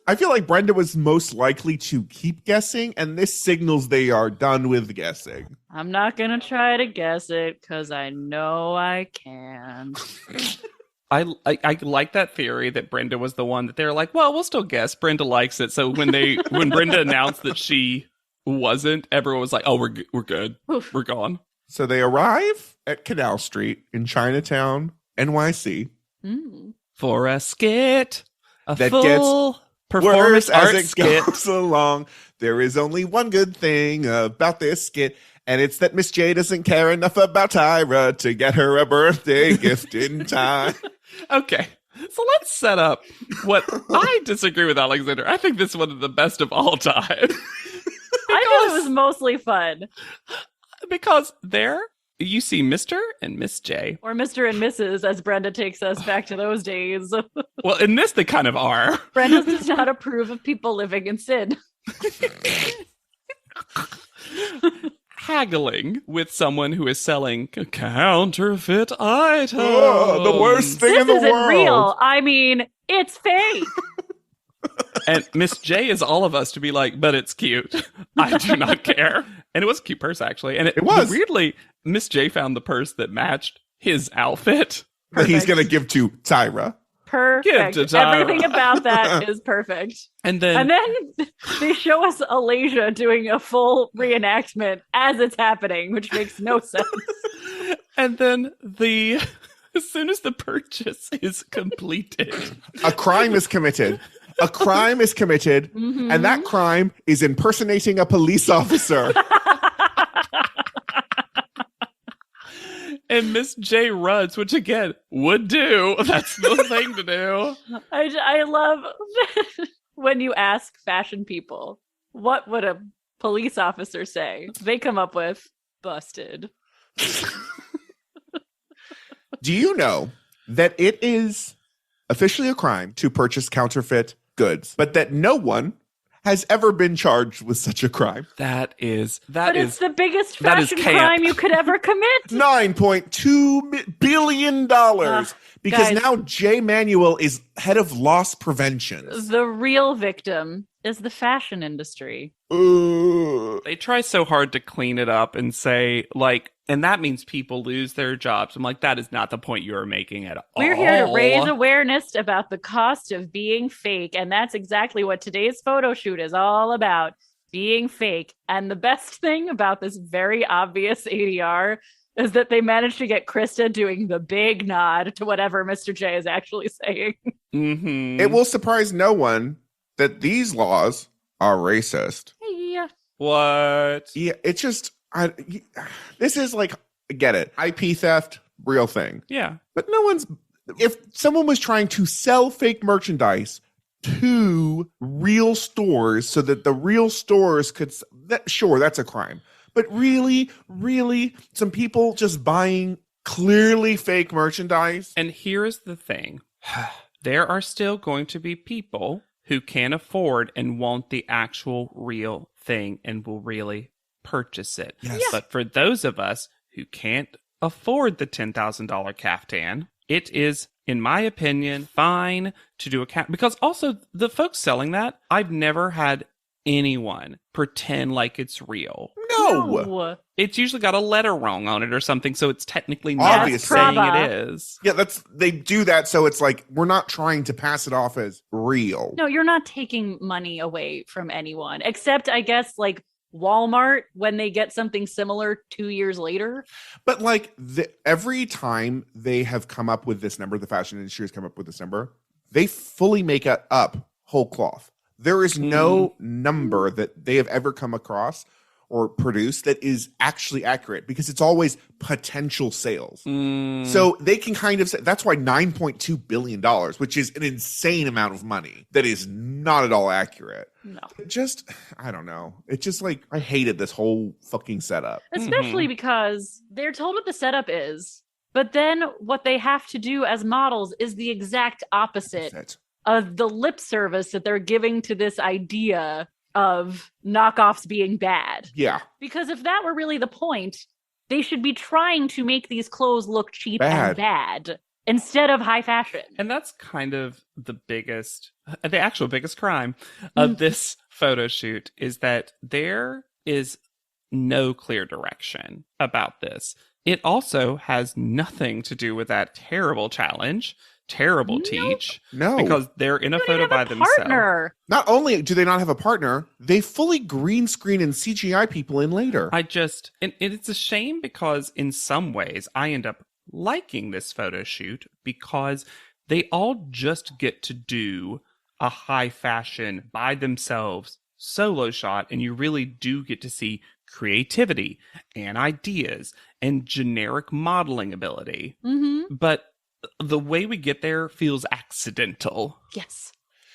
I feel like Brenda was most likely to keep guessing, and this signals they are done with guessing. I'm not going to try to guess it because I know I can't. I like that theory that Brenda was the one that they're like, well, we'll still guess. Brenda likes it. So when Brenda announced that she wasn't, everyone was like, oh, we're good. Oof. We're gone. So they arrive at Canal Street in Chinatown, NYC. For a skit. A that full gets performance worse as art it skit. goes along. There is only one good thing about this skit, and it's that Miss J doesn't care enough about Tyra to get her a birthday gift in time. Okay, so let's set up what I disagree with Alexander. I think this is one of the best of all time. I thought it was mostly fun. Because there you see Mr. and Miss J. Or Mr. and Mrs., as Brenda takes us back to those days. Well, in this, they kind of are. Brenda does not approve of people living in sin. Haggling with someone who is selling counterfeit items. Oh, the worst thing in the world. This isn't real. I mean, it's fake. And Miss J is all of us to be like, but it's cute. I do not care. And it was a cute purse, actually. And it was. Weirdly, Miss J found the purse that matched his outfit. That he's going to give to Tyra. Perfect. Give to Tyra. Everything about that is perfect. And then they show us Alasia doing a full reenactment as it's happening, which makes no sense. And then as soon as the purchase is completed, a crime is committed. A crime is committed, and that crime is impersonating a police officer. And Miss J runs, which again would do. That's the thing to do. I love when you ask fashion people, what would a police officer say? They come up with busted. Do you know that it is officially a crime to purchase counterfeit goods, but that no one has ever been charged with such a crime? It's the biggest fashion crime you could ever commit. $9.2 billion. Because guys, now Jay Manuel is head of loss prevention. The real victim is the fashion industry. They try so hard to clean it up and say, like, and that means people lose their jobs. I'm like, that is not the point you are making at all. We're here to raise awareness about the cost of being fake. And that's exactly what today's photo shoot is all about, being fake. And the best thing about this very obvious ADR is that they managed to get Krista doing the big nod to whatever Mr. J is actually saying. Mm-hmm. It will surprise no one that these laws are racist. Yeah. What? Yeah, it's just, this is like, I get it. IP theft, real thing. Yeah. But if someone was trying to sell fake merchandise to real stores so that the real stores could, sure, that's a crime. But really, some people just buying clearly fake merchandise. And here's the thing. There are still going to be people who can afford and want the actual real thing and will really purchase it. Yes. But for those of us who can't afford the $10,000 caftan, it is, in my opinion, fine to do a because also the folks selling that, I've never had anyone pretend like it's real. No. It's usually got a letter wrong on it or something, so it's technically not saying it is. Yeah, they do that, so it's like we're not trying to pass it off as real. No, you're not taking money away from anyone, except I guess like Walmart when they get something similar 2 years later. But like every time they have come up with this number, the fashion industry has come up with this number, they fully make it up whole cloth. There is no number that they have ever come across or produced that is actually accurate because it's always potential sales. So they can kind of say, that's why $9.2 billion, which is an insane amount of money that is not at all accurate. No. I don't know. It's just like, I hated this whole fucking setup. Especially because they're told what the setup is, but then what they have to do as models is the exact opposite of the lip service that they're giving to this idea of knockoffs being bad. Yeah. Because if that were really the point, they should be trying to make these clothes look cheap and bad instead of high fashion. And that's kind of the actual biggest crime of this photo shoot, is that there is no clear direction about this. It also has nothing to do with that terrible challenge, terrible teach. No. Because they're in a photo by themselves. Not only do they not have a partner, they fully green screen and CGI people in later. And it's a shame because in some ways I end up liking this photo shoot because they all just get to do a high fashion by themselves solo shot, and you really do get to see creativity and ideas and generic modeling ability. But the way we get there feels accidental. Yes.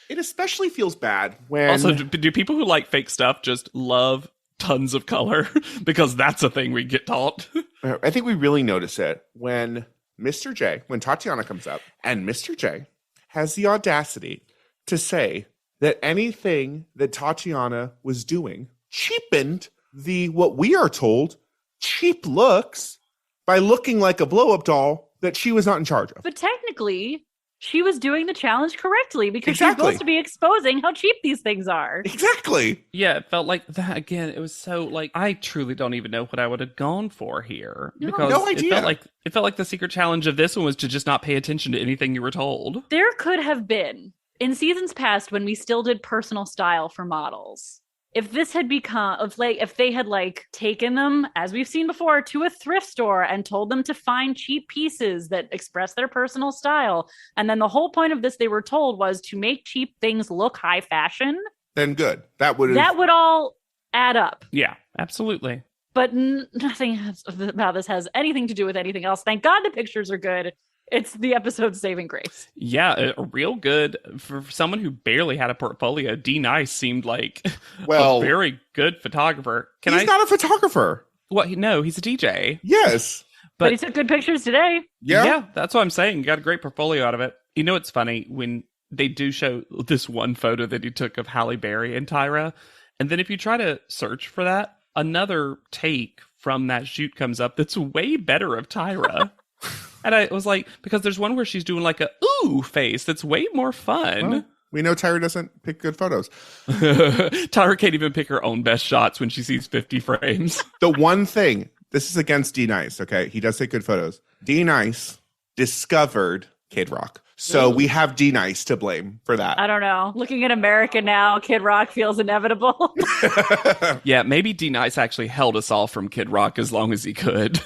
It especially feels bad when... Also, do people who like fake stuff just love tons of color? Because that's a thing we get taught. I think we really notice it when when Tatiana comes up, and Mr. J has the audacity to say that anything that Tatiana was doing cheapened what we are told, cheap looks by looking like a blow-up doll that she was not in charge of. But technically, she was doing the challenge correctly because she's supposed to be exposing how cheap these things are. Exactly. Yeah, it felt like that again. It was so like, I truly don't even know what I would have gone for here. Because no idea. It felt like the secret challenge of this one was to just not pay attention to anything you were told. There could have been, in seasons past when we still did personal style for models, if this had if they had taken them, as we've seen before, to a thrift store and told them to find cheap pieces that express their personal style, and then the whole point of this, they were told, was to make cheap things look high fashion, then good. That would all add up. Yeah, absolutely. But nothing about this has anything to do with anything else. Thank God the pictures are good. It's the episode's saving grace. Yeah, real good. For someone who barely had a portfolio, D Nice seemed like a very good photographer. He's not a photographer. What? No, he's a DJ. Yes. But he took good pictures today. Yeah, that's what I'm saying. Got a great portfolio out of it. You know, it's funny when they do show this one photo that he took of Halle Berry and Tyra. And then if you try to search for that, another take from that shoot comes up that's way better of Tyra. And I was like, because there's one where she's doing like a ooh face that's way more fun. Well, we know Tyra doesn't pick good photos. Tyra can't even pick her own best shots when she sees 50 frames. The one thing, this is against D Nice, okay? He does take good photos. D Nice discovered Kid Rock. So we have D Nice to blame for that. I don't know. Looking at America now, Kid Rock feels inevitable. Yeah, maybe D Nice actually held us all from Kid Rock as long as he could.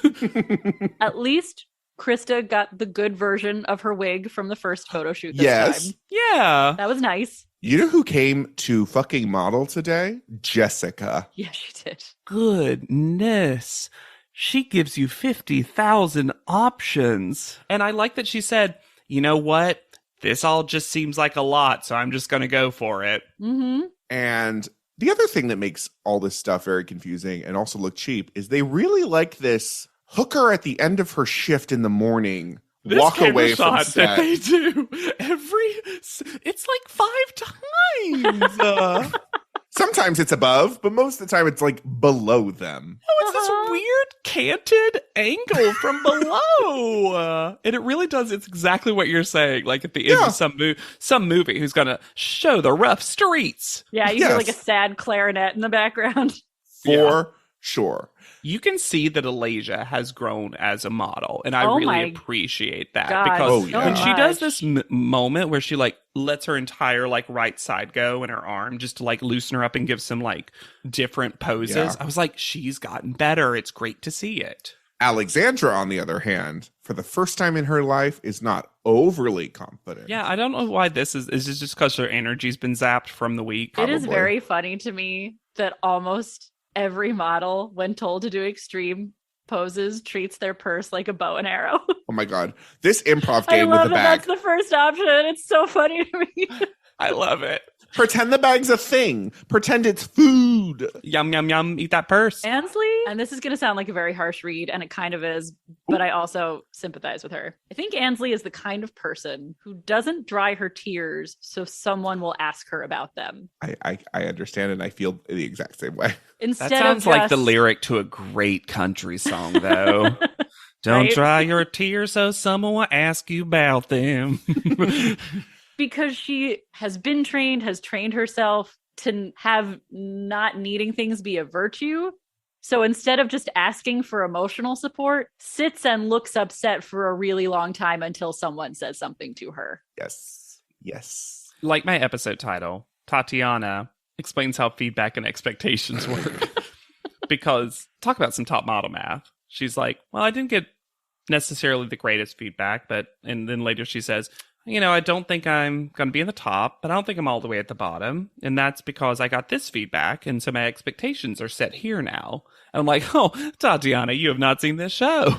At least Krista got the good version of her wig from the first photo shoot this time. Yeah. That was nice. You know who came to fucking model today? Jessica. Yeah, she did. Goodness. She gives you 50,000 options. And I like that she said, you know what? This all just seems like a lot, so I'm just going to go for it. Mm-hmm. And the other thing that makes all this stuff very confusing and also look cheap is they really like this hooker at the end of her shift in the morning. Walk away from set. That they do it's like 5 times. Sometimes it's above, but most of the time it's like below them. Oh, it's this weird canted angle from below. And it really does. It's exactly what you're saying. Like at the end of some movie who's going to show the rough streets. Yeah, you hear like a sad clarinet in the background. For sure. You can see that Alasia has grown as a model, and I really appreciate that. Because when she does this moment where she like lets her entire like right side go in her arm just to like loosen her up and give some like different poses, I was like, she's gotten better. It's great to see it. Alexandra, on the other hand, for the first time in her life, is not overly confident. Yeah, I don't know why this is. Is this just because her energy's been zapped from the week? It is very funny to me that almost every model, when told to do extreme poses, treats their purse like a bow and arrow. Oh my God. This improv game with the bag. That's the first option. It's so funny to me. I love it. Pretend the bag's a thing. Pretend it's food. Yum, yum, yum. Eat that purse. Ansley, and this is going to sound like a very harsh read, and it kind of is, but I also sympathize with her. I think Ansley is the kind of person who doesn't dry her tears so someone will ask her about them. I understand, and I feel the exact same way. Instead That sounds of just, like the lyric to a great country song, though. Don't Right? dry your tears so someone will ask you about them. because she has been trained, has trained herself to have not needing things be a virtue. So instead of just asking for emotional support, sits and looks upset for a really long time until someone says something to her. Yes. Like my episode title, Tatiana explains how feedback and expectations work. Because talk about some top model math. She's like, well, I didn't get necessarily the greatest feedback, and then later she says, I don't think I'm going to be in the top, but I don't think I'm all the way at the bottom. And that's because I got this feedback. And so my expectations are set here now. And I'm like, oh, Tatiana, you have not seen this show.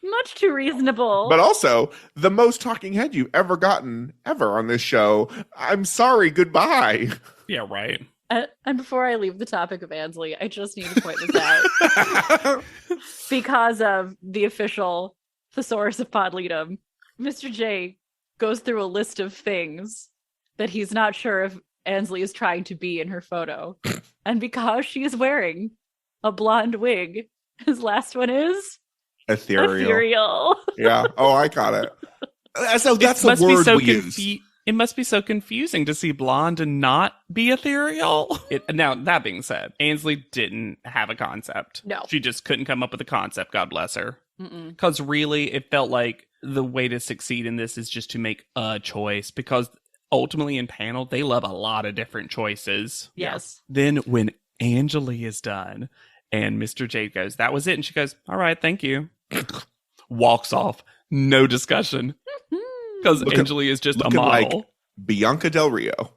Much too reasonable. But also, the most talking head you've ever gotten ever on this show. I'm sorry, goodbye. Yeah, right. And before I leave the topic of Ansley, I just need to point this out. Because of the official thesaurus of Podleadum, Mr. J goes through a list of things that he's not sure if Ansley is trying to be in her photo. And because she is wearing a blonde wig, his last one is ethereal. Yeah. Oh, I got it. So that's the word we use. It must be so confusing to see blonde and not be ethereal. Now, that being said, Ansley didn't have a concept. No. She just couldn't come up with a concept, God bless her. Because really, it felt like the way to succeed in this is just to make a choice. Because ultimately in panel, they love a lot of different choices. Yes. Then when Angeli is done and Mr. J goes, that was it. And she goes, all right, thank you. Walks off. No discussion. Because Angeli is just a model. Like Bianca Del Rio.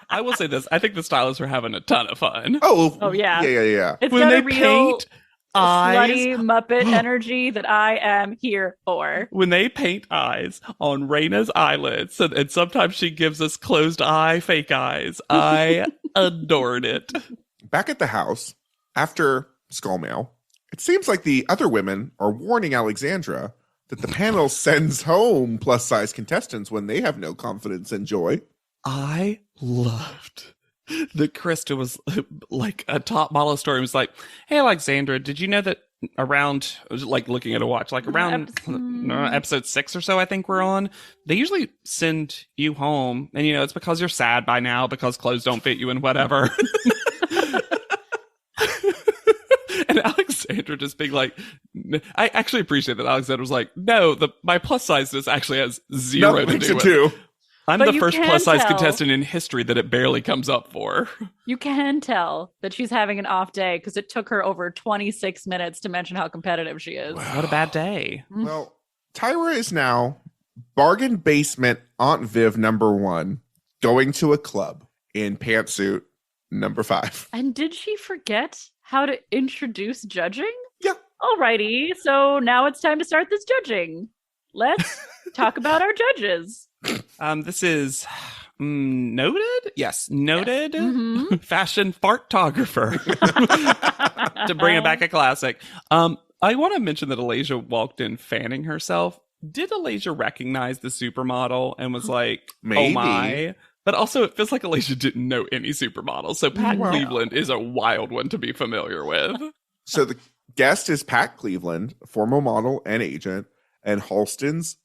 I will say this. I think the stylists are having a ton of fun. Oh yeah. Yeah. It's when got they a real paint eyes. slutty Muppet energy that I am here for. When they paint eyes on Raina's eyelids, and sometimes she gives us closed eye, fake eyes, I adored it. Back at the house, after Skull Mail, it seems like the other women are warning Alexandra that the panel sends home plus-size contestants when they have no confidence and joy. I loved that Krista was like a top model story. It was like, hey, Alexandra, did you know that around, like looking at a watch, like around episode 6 or so, I think we're on, they usually send you home. And, it's because you're sad by now because clothes don't fit you and whatever. And Alexandra just being like, I actually appreciate that Alexandra was like, no, my plus sizeness actually has zero to do with it. I'm the first plus size contestant in history that it barely comes up for. You can tell that she's having an off day because it took her over 26 minutes to mention how competitive she is. Wow. What a bad day. Well, Tyra is now bargain basement Aunt Viv #1, going to a club in pantsuit #5. And did she forget how to introduce judging? Yeah. Alrighty, so now it's time to start this judging. Let's talk about our judges. This is noted? Yes, noted Yes. fashion fartographer. To bring it back a classic. I want to mention that Alasia walked in fanning herself. Did Alasia recognize the supermodel and was like, Maybe. oh my? But also, it feels like Alasia didn't know any supermodels. So Pat Cleveland is a wild one to be familiar with. So the guest is Pat Cleveland, former model and agent, and Halston's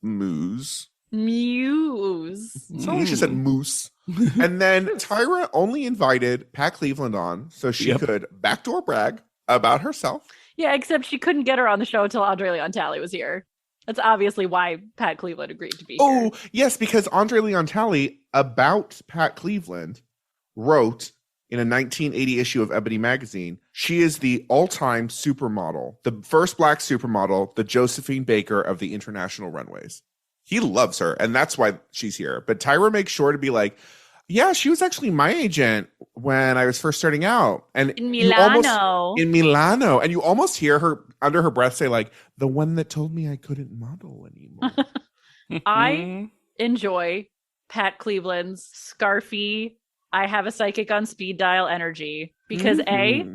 Muse. So she said moose. And then Tyra only invited Pat Cleveland on so she could backdoor brag about herself. Yeah, except she couldn't get her on the show until Andre Leon Talley was here. That's obviously why Pat Cleveland agreed to be here. Oh, yes, because Andre Leon Talley about Pat Cleveland wrote in a 1980 issue of Ebony magazine, she is the all-time supermodel, the first black supermodel, the Josephine Baker of the international runways. He loves her, and that's why she's here. But Tyra makes sure to be like, yeah, she was actually my agent when I was first starting out. And in Milano. In Milano. And you almost hear her under her breath say, like, the one that told me I couldn't model anymore. I enjoy Pat Cleveland's scarfy, I have a psychic on speed dial energy. Because A,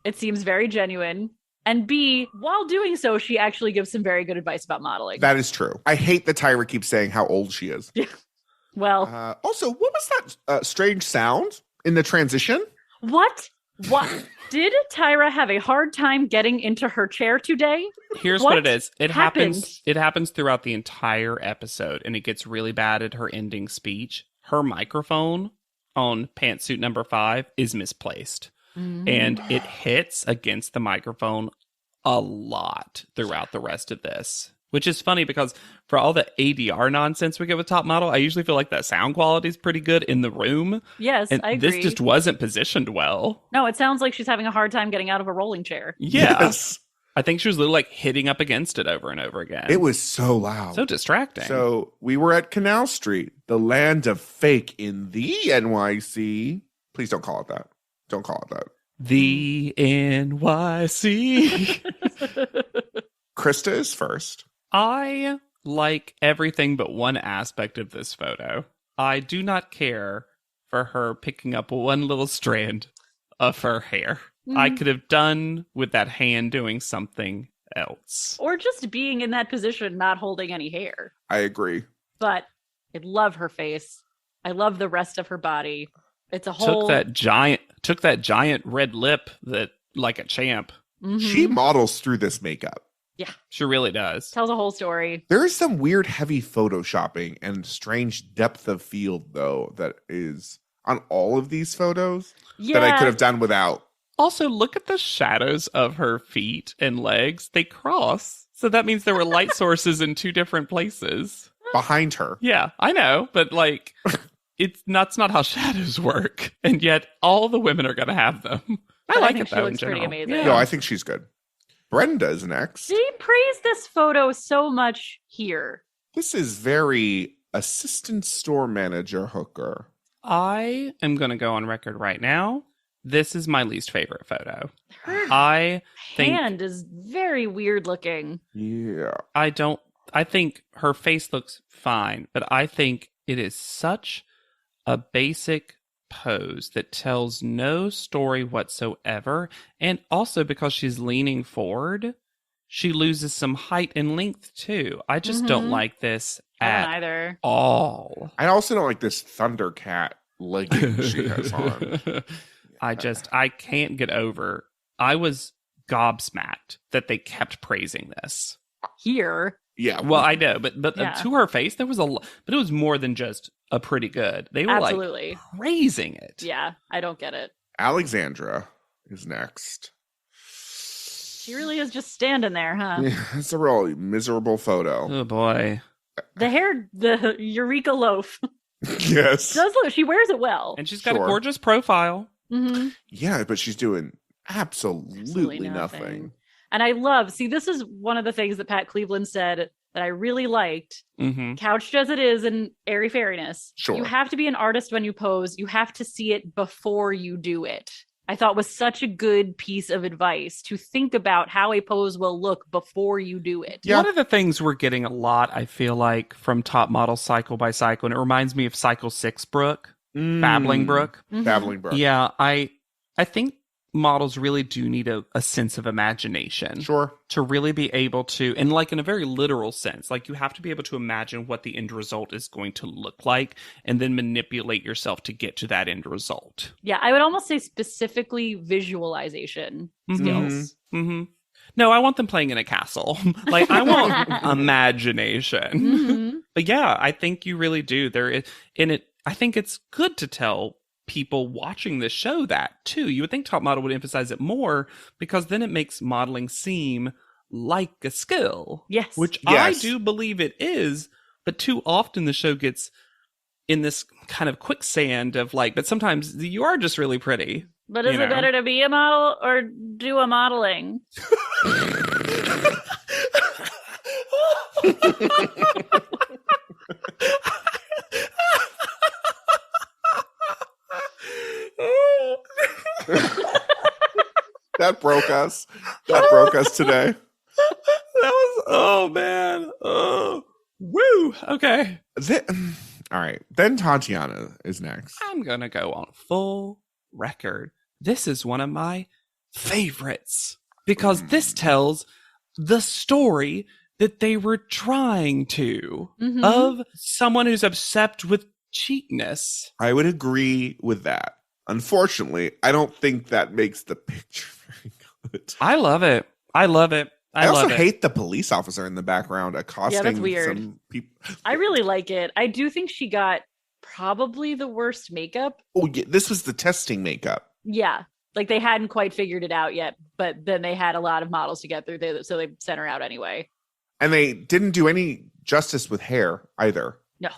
it seems very genuine. And B, while doing so, she actually gives some very good advice about modeling. That is true. I hate that Tyra keeps saying how old she is. Yeah. Well. Also, what was that strange sound in the transition? What? Did Tyra have a hard time getting into her chair today? Here's what it is. It happens throughout the entire episode, and it gets really bad at her ending speech. Her microphone on pantsuit number 5 is misplaced. And it hits against the microphone a lot throughout the rest of this. Which is funny because for all the ADR nonsense we get with Top Model, I usually feel like the sound quality is pretty good in the room. Yes, and I agree. This just wasn't positioned well. No, it sounds like she's having a hard time getting out of a rolling chair. Yeah. Yes. I think she was literally like hitting up against it over and over again. It was so loud. So distracting. So we were at Canal Street, the land of fake in the NYC. Please don't call it that. Don't call it that. The NYC. Krista is first. I like everything but one aspect of this photo. I do not care for her picking up one little strand of her hair. I could have done with that hand doing something else. Or just being in that position, not holding any hair. I agree. But I love her face. I love the rest of her body. It's a whole... Took that giant red lip that like a champ. She models through this makeup. Yeah. She really does. Tells a whole story. There is some weird heavy photoshopping and strange depth of field, though, that is on all of these photos that I could have done without. Also, look at the shadows of her feet and legs. They cross. So that means there were light sources in 2 different places. Behind her. Yeah, I know. But like, that's not how shadows work. And yet all the women are going to have them. I like it, though, she looks in general. pretty amazing. Yeah. No, I think she's good. Brenda's next. She praised this photo so much here. This is very assistant store manager hooker. I am going to go on record right now. This is my least favorite photo. Her hand is very weird looking. Yeah. I think her face looks fine, but I think it is such a basic pose that tells no story whatsoever. And also because she's leaning forward, she loses some height and length too. I just don't like this at all. I also don't like this Thundercat legging she has on. I can't get over. I was gobsmacked that they kept praising this. Here. Yeah. Well, I know, but to her face, there was but it was more than just a pretty good. They were like praising it. Yeah, I don't get it. Alexandra is next. She really is just standing there, huh? Yeah, it's a really miserable photo. Oh boy. The hair, the Eureka loaf. Yes. Does look, she wears it well. And she's got a gorgeous profile. Mm-hmm. Yeah, but she's doing absolutely nothing. And this is one of the things that Pat Cleveland said that I really liked. Couched as it is in airy fairiness. Sure. You have to be an artist when you pose. You have to see it before you do it. I thought was such a good piece of advice to think about how a pose will look before you do it. Yeah. One of the things we're getting a lot, I feel like, from Top Model Cycle by Cycle, and it reminds me of Cycle 6 Brooke, Babbling Brooke. Babbling Brooke. Yeah, I think models really do need a sense of imagination. Sure. To really be able to, and like in a very literal sense, like you have to be able to imagine what the end result is going to look like and then manipulate yourself to get to that end result. Yeah, I would almost say specifically visualization skills. No, I want them playing in a castle. Like, I want imagination. But yeah, I think you really do. I think it's good to tell people watching this show that too. You would think Top Model would emphasize it more because then it makes modeling seem like a skill. Yes. Which I do believe it is, but too often the show gets in this kind of quicksand of like, but sometimes you are just really pretty. But is it better to be a model or do a modeling? That broke us. That broke us today. That was, oh man. Oh, woo. Okay. All right. Then Tatiana is next. I'm going to go on full record. This is one of my favorites because this tells the story that they were trying to of someone who's obsessed with cheapness. I would agree with that. Unfortunately, I don't think that makes the picture very good. I love it. I love it. I also hate the police officer in the background accosting that's weird. some people. I really like it. I do think she got probably the worst makeup. Oh, yeah, this was the testing makeup. Yeah. Like they hadn't quite figured it out yet, but then they had a lot of models to get through, so they sent her out anyway. And they didn't do any justice with hair either. No.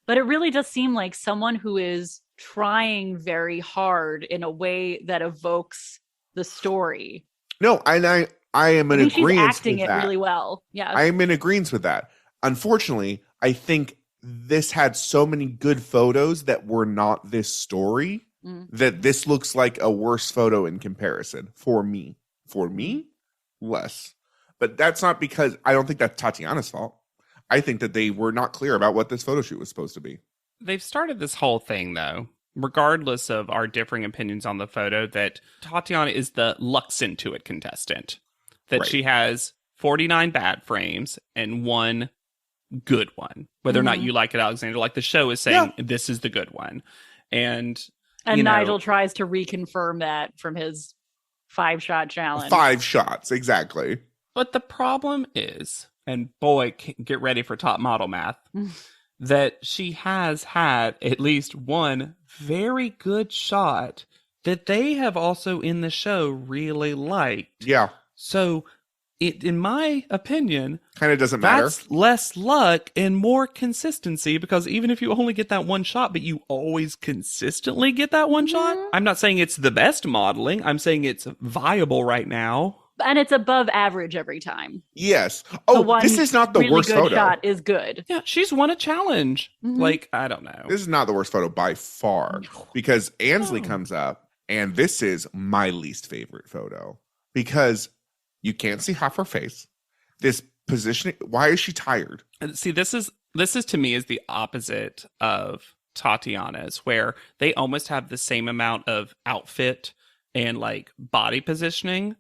But it really does seem like someone who is trying very hard in a way that evokes the story. No, and I am in agreement. She's acting with it that. really well. Yeah. I am in agreement with that. Unfortunately, I think this had so many good photos that were not this story that this looks like a worse photo in comparison for me. For me, less. But that's not because I don't think that's Tatiana's fault. I think that they were not clear about what this photo shoot was supposed to be. They've started this whole thing, though, regardless of our differing opinions on the photo, that Tatiana is the Lux Intuit contestant. That she has 49 bad frames and one good one. Whether or not you like it, Alexander, like the show is saying, this is the good one. And Nigel tries to reconfirm that from his 5-shot challenge. 5 shots, exactly. But the problem is, and boy, get ready for top model math, that she has had at least one very good shot that they have also in the show really liked. Yeah. So, in my opinion, kind of doesn't matter. That's less luck and more consistency, because even if you only get that one shot, but you always consistently get that one shot, I'm not saying it's the best modeling. I'm saying it's viable right now. And it's above average every time. Yes. Oh, this is not the really worst good photo. Shot is good. Yeah, she's won a challenge. Like, I don't know. This is not the worst photo by far, because Ansley comes up, and this is my least favorite photo because you can't see half her face. This positioning. Why is she tired? See, this is to me is the opposite of Tatiana's, where they almost have the same amount of outfit and like body positioning.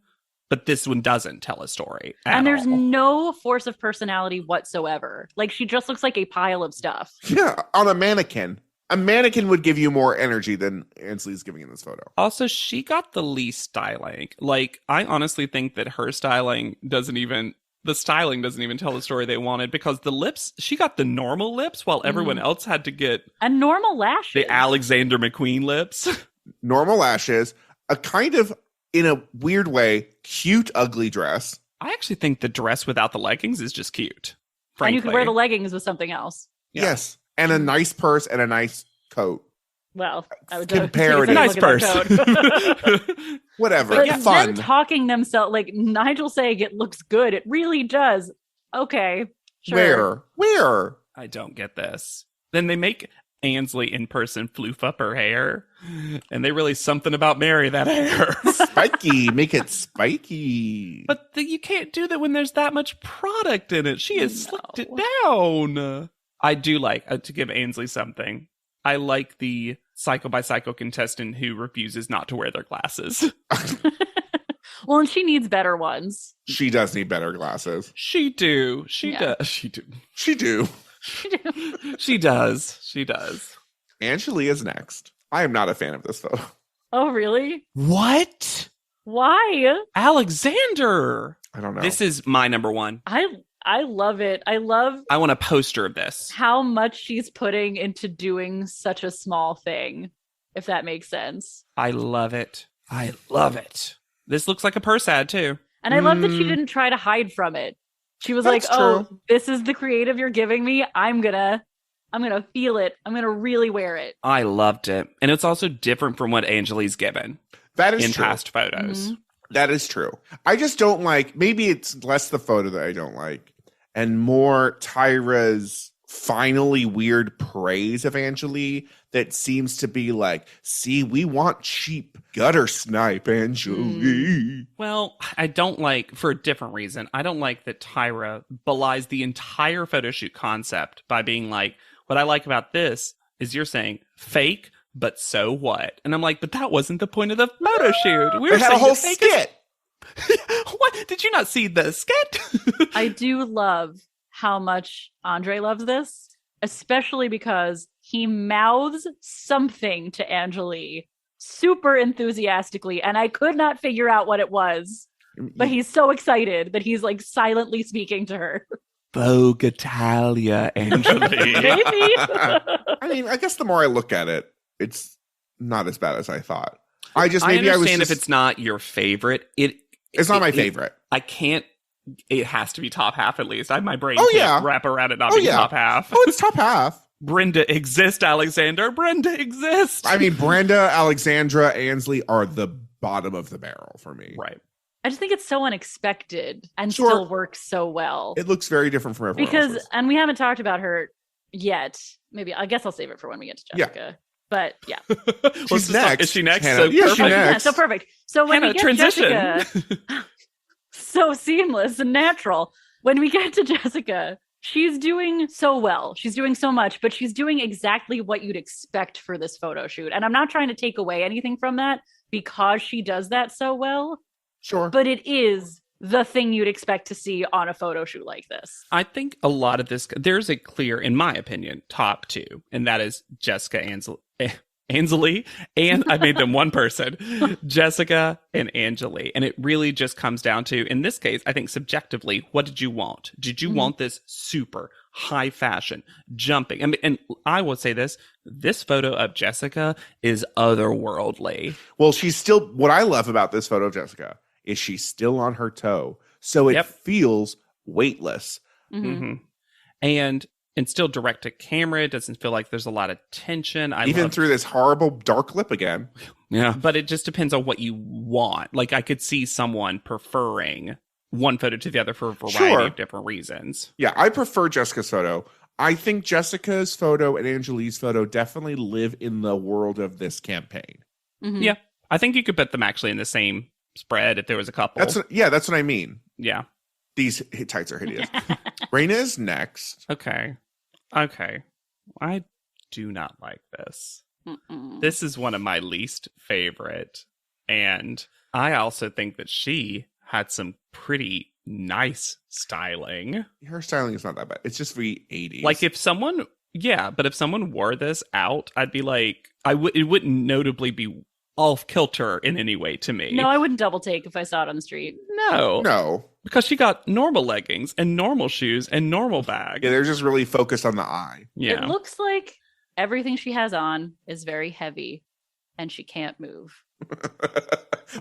But this one doesn't tell a story. And there's no force of personality whatsoever. Like, she just looks like a pile of stuff. Yeah, on a mannequin. A mannequin would give you more energy than Ansley's giving in this photo. Also, she got the least styling. Like, I honestly think that her styling doesn't even tell the story they wanted, because the lips, she got the normal lips while everyone else had to get... And normal lashes. The Alexander McQueen lips. Normal lashes. A kind of, in a weird way, cute, ugly dress. I actually think the dress without the leggings is just cute. Frankly. And you could wear the leggings with something else. Yeah. Yes. And a nice purse and a nice coat. Well, I would compare it. A nice purse. Whatever. But fun. them talking themselves, like Nigel saying it looks good. It really does. Okay. Sure. Where? I don't get this. Then they make Ansley in person floof up her hair, and they really something about Mary that hair. Spiky. Make it spiky. But you can't do that when there's that much product in it. She has slicked it down. I do like, to give Ansley something, I like the Psycho by Psycho contestant who refuses not to wear their glasses. Well, and she needs better ones. She does need better glasses. She does. She does. Angelia's next. I am not a fan of this photo. Oh, really? What? Why? Alexander! I don't know. This is my number one. I love it. I want a poster of this. How much she's putting into doing such a small thing, if that makes sense. I love it. This looks like a purse ad, too. And I love that she didn't try to hide from it. She was like, oh, this is the creative you're giving me. I'm gonna feel it. I'm gonna really wear it. I loved it. And it's also different from what Angelie's given. That is in true. Past photos. Mm-hmm. That is true. I just don't like, maybe it's less the photo that I don't like and more Tyra's finally weird praise of Angelie that seems to be like, see, we want cheap gutter snipe Angelie. Well, I don't like, for a different reason, I don't like that Tyra belies the entire photo shoot concept by being like, what I like about this is you're saying fake, but so what? And I'm like, but that wasn't the point of the photo shoot. We were They had a saying whole that fake skit. What? Did you not see the skit? I do love how much Andre loves this, especially because he mouths something to Angelique super enthusiastically, and I could not figure out what it was. But he's so excited that he's like silently speaking to her. Vogue Italia, Angelique. Maybe. I mean, I guess the more I look at it, it's not as bad as I thought. I understand if it's not your favorite. It's not my favorite. I can't. It has to be top half at least. My brain Oh, can't yeah. wrap around it not being top half. Oh, it's top half. Brenda exists, Alexander. Brenda exists. I mean, Brenda, Alexandra, Ansley are the bottom of the barrel for me. Right. I just think it's so unexpected and Sure. still works so well. It looks very different from everyone else's. And we haven't talked about her yet. Maybe I guess I'll save it for when we get to Jessica. But yeah. She's next. Is she next? Hannah. So Yeah, she's perfect. next. Yeah, so perfect. So when Hannah, we get transition. Jessica, so seamless and natural. When we get to Jessica, she's doing so well. She's doing so much, but she's doing exactly what you'd expect for this photo shoot. And I'm not trying to take away anything from that because she does that so well. Sure. But it is the thing you'd expect to see on a photo shoot like this. I think a lot of this, there's a clear, in my opinion, top two, and that is Jessica Ansley, and I made them one person, Jessica and Angelique. And it really just comes down to, in this case, I think subjectively, what did you want? Did you want this super high fashion jumping? I mean, and I will say this photo of Jessica is otherworldly. Well, she's still, what I love about this photo of Jessica is she's still on her toe. So it feels weightless. Mm-hmm. And still direct to camera. It doesn't feel like there's a lot of tension. Even through this horrible dark lip again. Yeah. But it just depends on what you want. Like I could see someone preferring one photo to the other for a variety of different reasons. Yeah, I prefer Jessica's photo. I think Jessica's photo and Angelique's photo definitely live in the world of this campaign. Mm-hmm. Yeah. I think you could put them actually in the same spread if there was a couple. That's what I mean. Yeah. These Hittites are hideous. Raina is next. Okay. I do not like this. Mm-mm. This is one of my least favorite. And I also think that she had some pretty nice styling. Her styling is not that bad. It's just very 80s. Like if someone wore this out, I'd be like, it wouldn't notably be off kilter in any way to me. No, I wouldn't double take if I saw it on the street. No. Because she got normal leggings and normal shoes and normal bag. Yeah, they're just really focused on the eye. Yeah. It looks like everything she has on is very heavy and she can't move.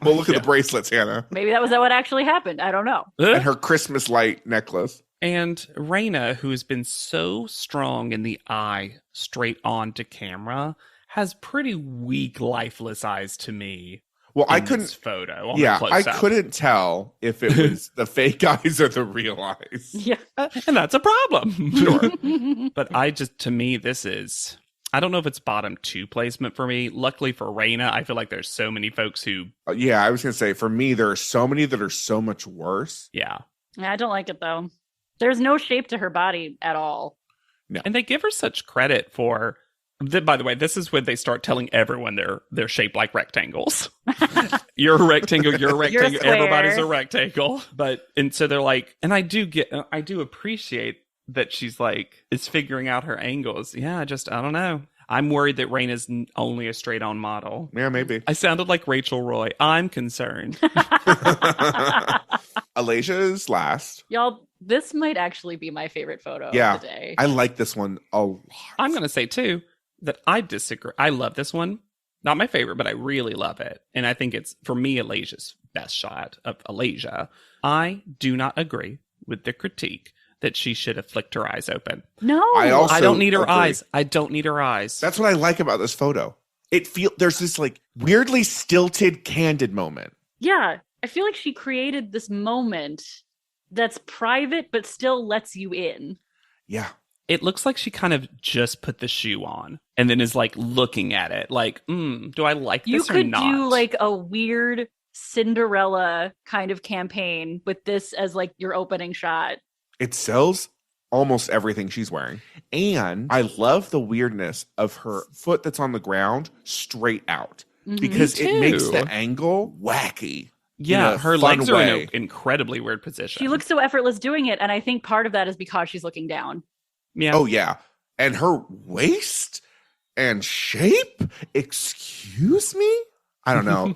Well, look at the bracelets, Hannah. Maybe that was what actually happened. I don't know. And her Christmas light necklace. And Raina, who has been so strong in the eye straight on to camera, has pretty weak, lifeless eyes to me. Well, I this couldn't photo. Yeah, I couldn't tell if it was the fake eyes or the real eyes. Yeah, and that's a problem. Sure. But to me, this is. I don't know if it's bottom two placement for me. Luckily for Raina, I feel like there's so many folks who. Yeah, I was gonna say for me, there are so many that are so much worse. Yeah. I don't like it though. There's no shape to her body at all. No. And they give her such credit for. By the way, this is when they start telling everyone they're shaped like rectangles. You're a rectangle. You're a rectangle. Everybody's a rectangle. And so they're like, and I do appreciate that she's like is figuring out her angles. Yeah, I don't know. I'm worried that Raina's only a straight on model. Yeah, maybe. I sounded like Rachel Roy. I'm concerned. Alasia is last. Y'all, this might actually be my favorite photo of the day. I like this one a lot. I'm going to say, too, that I disagree. I love this one. Not my favorite, but I really love it. And I think it's, for me, Alasia's best shot of Alasia. I do not agree with the critique that she should have flicked her eyes open. No. I don't need her eyes. I don't need her eyes. That's what I like about this photo. There's this like weirdly stilted, candid moment. Yeah. I feel like she created this moment that's private, but still lets you in. Yeah. It looks like she kind of just put the shoe on and then is like looking at it like, do I like this or not? You could do like a weird Cinderella kind of campaign with this as like your opening shot. It sells almost everything she's wearing. And I love the weirdness of her foot that's on the ground straight out because it makes the angle wacky. Yeah, her legs are in an incredibly weird position. She looks so effortless doing it, and I think part of that is because she's looking down. Yeah. Oh, yeah. And her waist and shape? Excuse me? I don't know.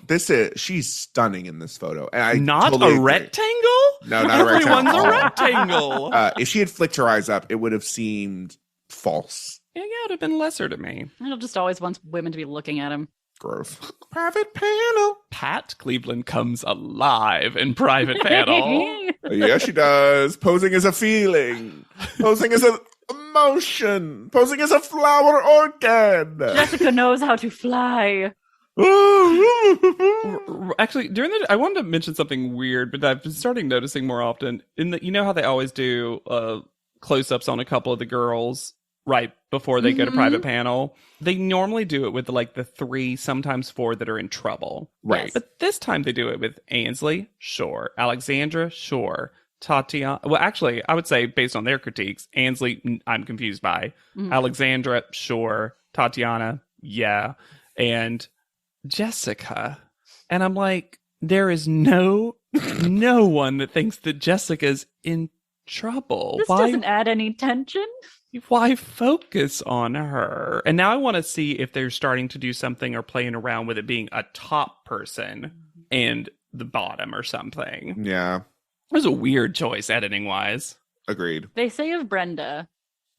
She's stunning in this photo. And I not totally a agree. rectangle? No, not a rectangle. Everyone's a rectangle. If she had flicked her eyes up, it would have seemed false. Yeah, it would have been lesser to me. I'll just always want women to be looking at him. Gross. Private panel. Pat Cleveland comes alive in private panel. Yeah, she does. Posing as a feeling. Posing as an emotion. Posing as a flower orchid. Jessica knows how to fly. Actually, I wanted to mention something weird, but I've been starting noticing more often. You know how they always do close-ups on a couple of the girls right before they go to private panel? They normally do it with the 3, sometimes 4 that are in trouble. Right. But this time they do it with Ainsley, sure. Alexandra, sure. Tatiana, well, actually, I would say based on their critiques, Ainsley, I'm confused by. Alexandra, sure. Tatiana, yeah. And Jessica. And I'm like, there is no one that thinks that Jessica's in trouble. This doesn't add any tension. Why focus on her? And now I want to see if they're starting to do something or playing around with it being a top person and the bottom or something. Yeah. It was a weird choice editing wise. Agreed. They say of Brenda,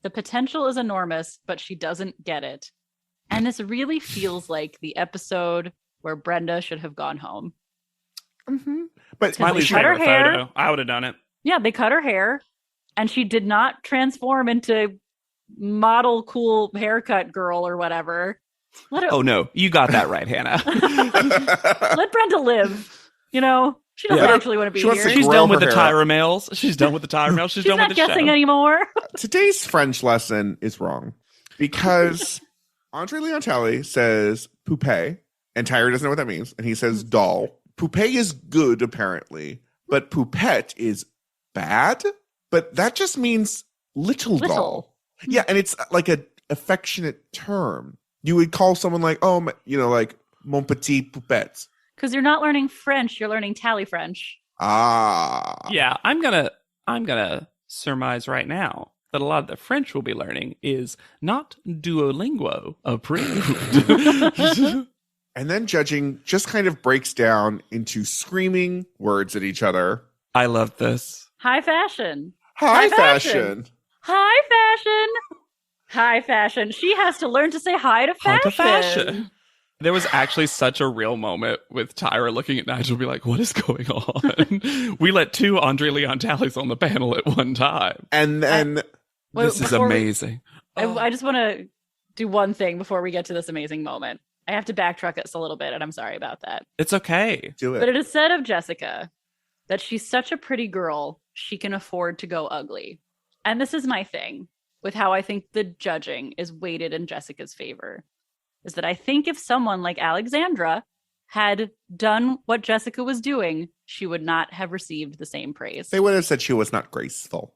the potential is enormous, but she doesn't get it. And this really feels like the episode where Brenda should have gone home. But they cut her hair. Photo. I would have done it. Yeah, they cut her hair, and she did not transform into model cool haircut girl or whatever. Oh no, you got that right, Hannah. Let Brenda live. She doesn't actually want to be here. She's done with the Tyra Mails. She's done with the Tyra Mails. She's done with the show. She's not guessing anymore. Today's French lesson is wrong because Andre Leontelli says poupée, and Tyra doesn't know what that means, and he says doll. Poupée is good, apparently, but poupette is bad. But that just means little doll. Yeah, and it's like an affectionate term. You would call someone like, mon petit poupette. Because you're not learning French, you're learning Tally French. Ah. Yeah, I'm gonna surmise right now that a lot of the French we'll be learning is not Duolingo approved. And then judging just kind of breaks down into screaming words at each other. I love this. High fashion. High fashion. High fashion. High fashion. She has to learn to say hi to fashion. Hi to fashion. There was actually such a real moment with Tyra looking at Nigel and be like, what is going on? We let 2 Andre Leon Tallies on the panel at one time. And then... this is amazing. I just want to do one thing before we get to this amazing moment. I have to backtrack us a little bit, and I'm sorry about that. It's okay. Do it. But it is said of Jessica that she's such a pretty girl, she can afford to go ugly. And this is my thing with how I think the judging is weighted in Jessica's favor. Is that I think if someone like Alexandra had done what Jessica was doing, she would not have received the same praise. They would have said she was not graceful.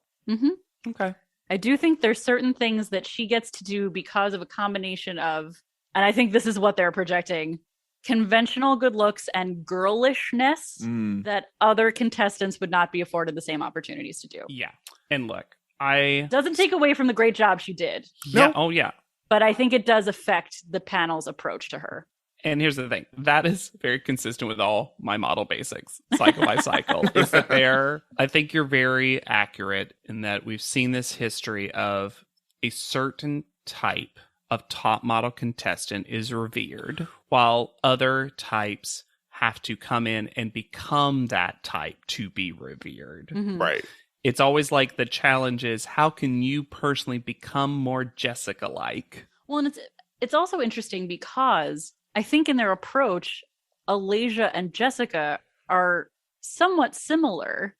Okay. I do think there's certain things that she gets to do because of a combination of, and I think this is what they're projecting, conventional good looks and girlishness that other contestants would not be afforded the same opportunities to do. Yeah. And look, doesn't take away from the great job she did. Yeah. No. Oh, yeah. But I think it does affect the panel's approach to her. And here's the thing. That is very consistent with all my model basics, cycle by cycle. Is that I think you're very accurate in that we've seen this history of a certain type of top model contestant is revered, while other types have to come in and become that type to be revered. Right. It's always like the challenge is, how can you personally become more Jessica-like? Well, and it's also interesting because I think in their approach, Alasia and Jessica are somewhat similar,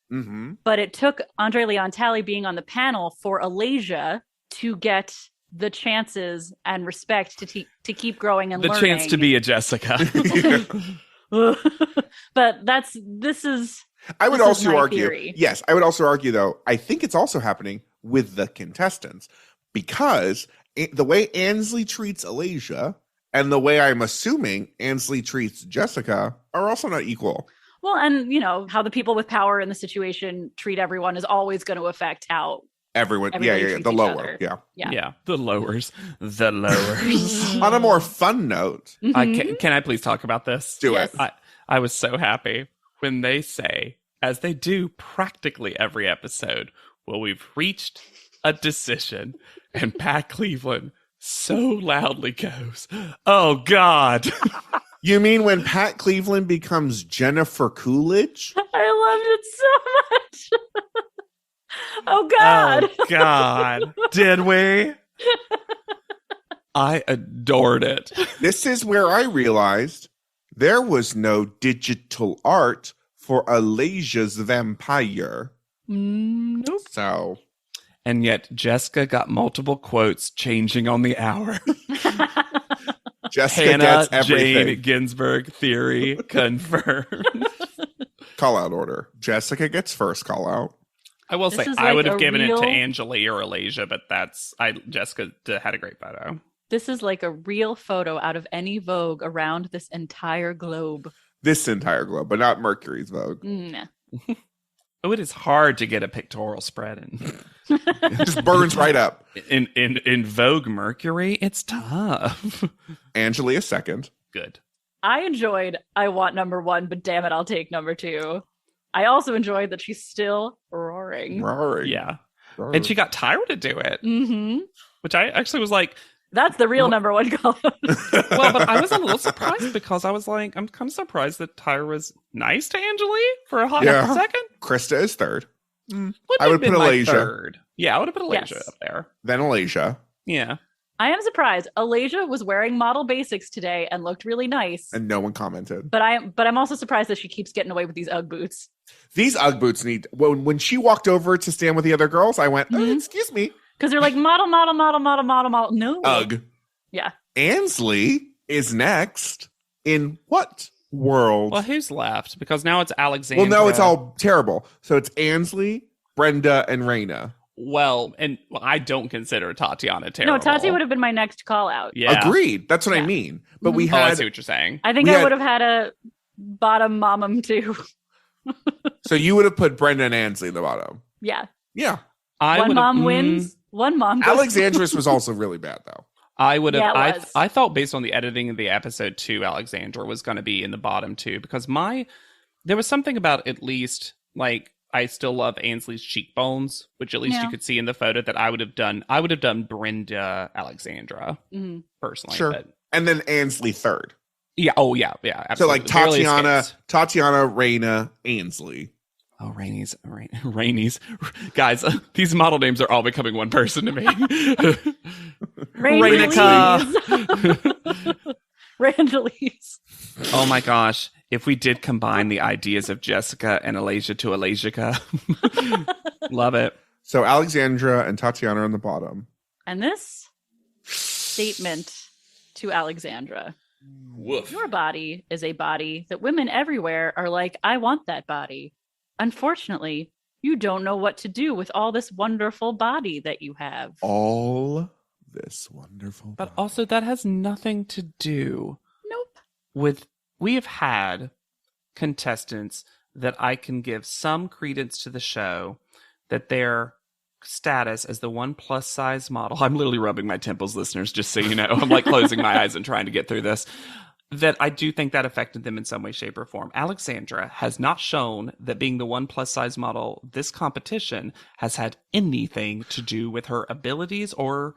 but it took Andre Leon Talley being on the panel for Alasia to get the chances and respect to keep growing and learning. The chance to be a Jessica. But this is I would also argue, theory. yes, I would also argue, though, I think it's also happening with the contestants, because the way Ansley treats Alasia and the way I'm assuming Ansley treats Jessica are also not equal. Well, and you know, how the people with power in the situation treat everyone is always going to affect how everyone everybody yeah, treats the each lower. other. Yeah, the lowers. The lowers. On a more fun note, can I please talk about this? Do it. I was so happy when they say, as they do practically every episode, well, we've reached a decision, and Pat Cleveland so loudly goes, "Oh God." You mean when Pat Cleveland becomes Jennifer Coolidge? I loved it so much. Oh God. Oh God. Did we? I adored it. This is where I realized there was no digital art for Alasia's vampire. Nope. So. And yet Jessica got multiple quotes changing on the hour. Jessica Hannah gets everything. Jane Ginsburg theory confirmed. Call out order. Jessica gets first call out. I will This say is I like would have a given it real- to Angeli or Alasia, but Jessica had a great photo. This is like a real photo out of any Vogue around this entire globe. This entire globe, but not Mercury's Vogue. Nah. Oh, it is hard to get a pictorial spread in. It just burns right up. In Vogue Mercury, it's tough. Angeli is second. Good. I enjoyed I want number one, but damn it, I'll take number two. I also enjoyed that she's still roaring. Roaring. Yeah. Roaring. And she got Tyra to do it, Mm-hmm. which I actually was like, That's the real number one column. well, but I was a little surprised because I was like, I'm kind of surprised that Tyra was nice to Angeli for a hot second. Krista is third. Wouldn't I have would been put my Alasia. third. Yeah, I would have put Alasia Yes. up there. Then Alasia. Yeah. I am surprised. Alasia was wearing model basics today and looked really nice. And no one commented. But I'm also surprised that she keeps getting away with these Ugg boots. These Ugg boots need... When she walked over to stand with the other girls, I went, excuse me. Because they're like model. No. Ugg. Yeah. Ansley is next. In what world? Well, who's left? Because now it's Alexandra. Well, no, it's all terrible. So it's Ansley, Brenda, and Raina. Well, I don't consider Tatiana terrible. No, Tati would have been my next call out. Yeah. Agreed. That's what I mean. But we had... I see what you're saying. I think We I had- would have had a bottom momum too. So you would have put Brenda and Ansley in the bottom. Yeah. Yeah. One mom wins. One mom goes. Alexandra's was also really bad, though. I would have. Yeah, it was. I thought based on the editing of the episode too, Alexandra was going to be in the bottom too because there was something about at least like I still love Ansley's cheekbones, which at least you could see in the photo that I would have done. I would have done Brenda, Alexandra personally. Sure. But, And then Ansley third. yeah. Oh yeah. Yeah. Absolutely. So like Barely Tatiana, escapes. Raina, Ansley. Oh, Rainey's. Guys, these model names are all becoming one person to me. Rainica. Rangelise. Oh my gosh. If we did combine the ideas of Jessica and Alasia to Alasica. Love it. So Alexandra and Tatiana are on the bottom. And this statement to Alexandra. Woof. Your body is a body that women everywhere are like, I want that body. Unfortunately, you don't know what to do with all this wonderful body that you have. All this wonderful. But also that has nothing to do with we have had contestants that I can give some credence to the show that their status as the one plus size model. I'm literally rubbing my temples, listeners, just so you know. I'm like closing my eyes and trying to get through this. That I do think that affected them in some way, shape, or form. Alexandra has not shown that being the one plus size model this competition has had anything to do with her abilities or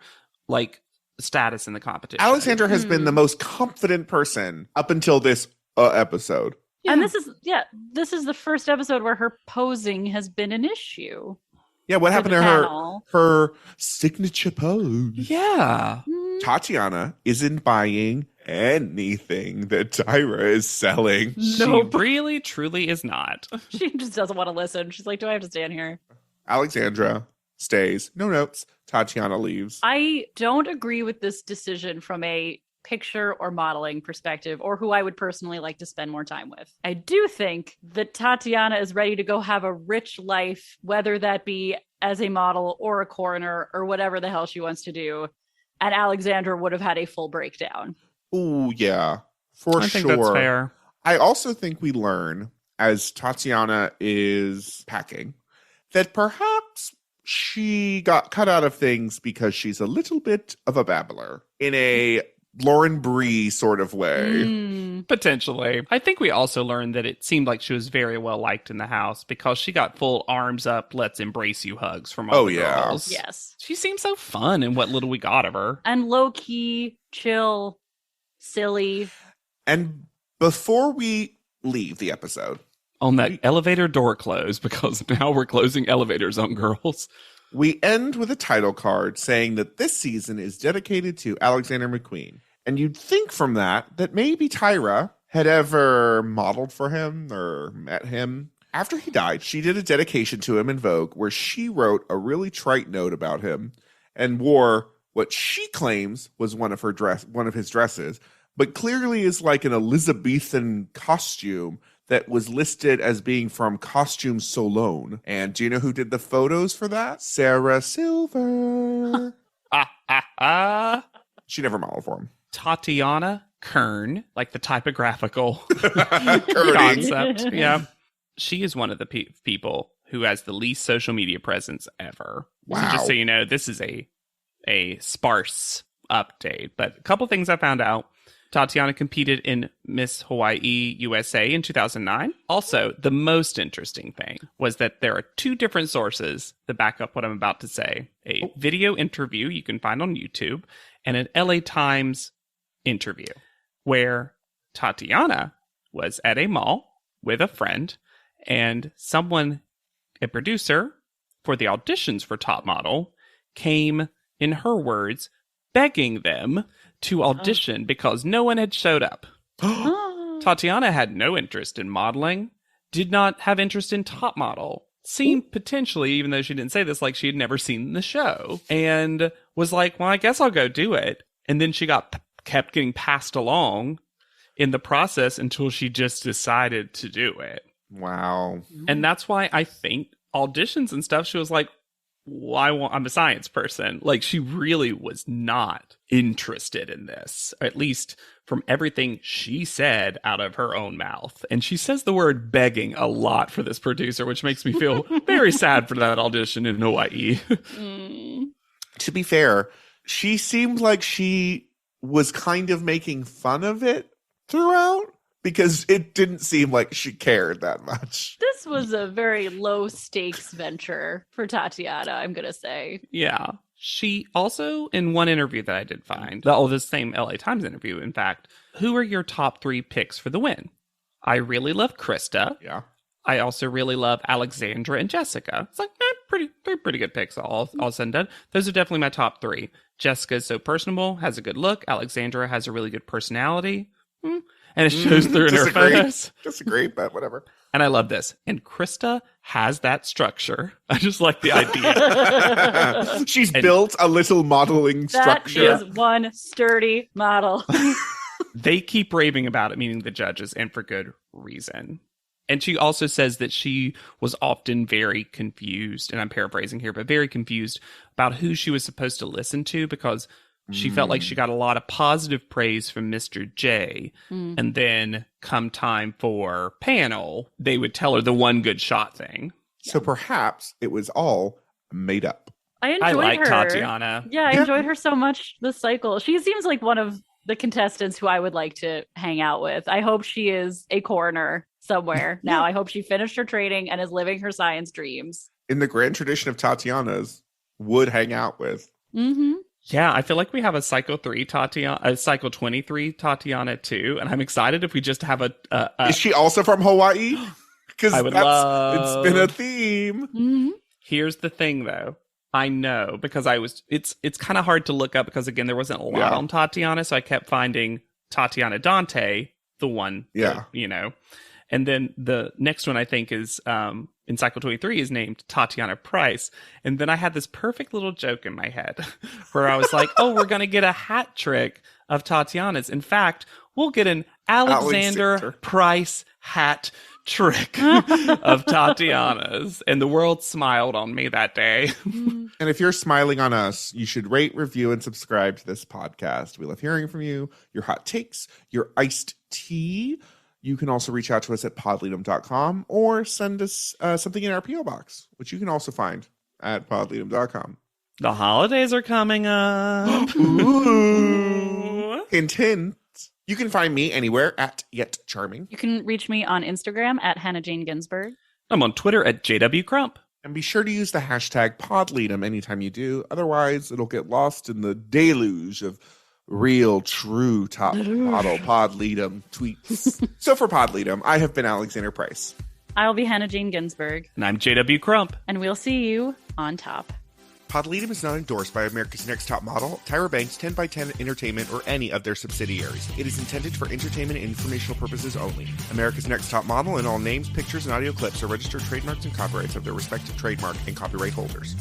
like status in the competition. Alexandra has been the most confident person up until this episode. Yeah. And this is the first episode where her posing has been an issue. Yeah, what For happened the to panel. her signature pose? Yeah. Tatiana isn't buying anything that Tyra is selling. She really, truly is not. She just doesn't want to listen. She's like, do I have to stand here? Alexandra stays. No notes. Tatiana leaves. I don't agree with this decision from a picture or modeling perspective, or who I would personally like to spend more time with. I do think that Tatiana is ready to go have a rich life, whether that be as a model or a coroner or whatever the hell she wants to do. And Alexandra would have had a full breakdown. Ooh, yeah, for sure. I think that's fair. I also think we learn as Tatiana is packing that perhaps she got cut out of things because she's a little bit of a babbler in a Lauren Bree sort of way. Potentially. I think we also learned that it seemed like she was very well liked in the house because she got full arms up, let's embrace you hugs from all the girls. Yes. She seemed so fun in what little we got of her. And low-key, chill, silly. And before we leave the episode, on that elevator door close, because now we're closing elevators on girls. We end with a title card saying that this season is dedicated to Alexander McQueen. And you'd think from that maybe Tyra had ever modeled for him or met him. After he died, she did a dedication to him in Vogue where she wrote a really trite note about him and wore what she claims was one of his dresses, but clearly is like an Elizabethan costume that was listed as being from Costume Solon. And do you know who did the photos for that? Sarah Silver. She never modeled for him. Tatiana Kern, like the typographical concept. Yeah. She is one of the people who has the least social media presence ever. Wow. So just so you know, this is a sparse update. But a couple things I found out. Tatiana competed in Miss Hawaii USA in 2009. Also, the most interesting thing was that there are two different sources that back up what I'm about to say. A video interview you can find on YouTube and an LA Times interview where Tatiana was at a mall with a friend and someone, a producer for the auditions for Top Model, came, in her words, begging them to audition because no one had showed up. Tatiana had no interest in modeling, did not have interest in Top Model, seemed potentially, even though she didn't say this, like she had never seen the show, and was like, well, I guess I'll go do it. And then she kept getting passed along in the process until she just decided to do it. Wow. And that's why I think auditions and stuff, she was like, well, I'm a science person. Like, she really was not interested in this, at least from everything she said out of her own mouth. And she says the word begging a lot for this producer, which makes me feel very sad for that audition in Hawaii. To be fair, she seemed like she was kind of making fun of it throughout, because it didn't seem like she cared that much. This was a very low stakes venture for Tatiana, I'm going to say. Yeah. She also, in one interview that I did find, this same LA Times interview, in fact, who are your top 3 picks for the win? I really love Krista. Yeah. I also really love Alexandra and Jessica. It's like, pretty good picks, all said and done. Those are definitely my top 3. Jessica is so personable, has a good look. Alexandra has a really good personality. And it shows through in her photos. Disagree, but whatever. And I love this. And Krista has that structure. I just like the idea. She's built a little modeling structure. That is one sturdy model. They keep raving about it, meaning the judges, and for good reason. And she also says that she was often very confused, and I'm paraphrasing here, but very confused about who she was supposed to listen to, because she felt like she got a lot of positive praise from Mr. J. And then come time for panel, they would tell her the one good shot thing. So perhaps it was all made up. I like her. Tatiana. Yeah, I enjoyed her so much this cycle. She seems like one of the contestants who I would like to hang out with. I hope she is a coroner somewhere now. I hope she finished her training and is living her science dreams. In the grand tradition of Tatiana's, would hang out with. Mm-hmm. Yeah, I feel like we have a Cycle 3 Tatiana, a Cycle 23 Tatiana too, and I'm excited if we just have a Is she also from Hawaii? Because I would love. It's been a theme. Mm-hmm. Here's the thing, though. I know, because it's kind of hard to look up, because again, there wasn't a lot on Tatiana, so I kept finding Tatiana Dante, the one, and then the next one I think is in Cycle 23 is named Tatiana Price. And then I had this perfect little joke in my head where I was like, oh, we're going to get a hat trick of Tatiana's. In fact, we'll get an Alexander Price hat trick of Tatiana's. And the world smiled on me that day. And if you're smiling on us, you should rate, review, and subscribe to this podcast. We love hearing from you, your hot takes, your iced tea. You can also reach out to us at podleadum.com or send us something in our P.O. box, which you can also find at podleadum.com. The holidays are coming up. Ooh. Hint, hint. You can find me anywhere at Yet Charming. You can reach me on Instagram at Hannah Jane Ginsburg. I'm on Twitter at JW Crump. And be sure to use the hashtag PodLeadum anytime you do. Otherwise, it'll get lost in the deluge of real, true top model PodLeadum tweets. So for PodLeadum, I have been Alexander Price. I'll be Hannah Jane Ginsburg. And I'm JW Crump. And we'll see you on top. PodLeadum is not endorsed by America's Next Top Model, Tyra Banks, 10x10 Entertainment, or any of their subsidiaries. It is intended for entertainment and informational purposes only. America's Next Top Model and all names, pictures, and audio clips are registered trademarks and copyrights of their respective trademark and copyright holders.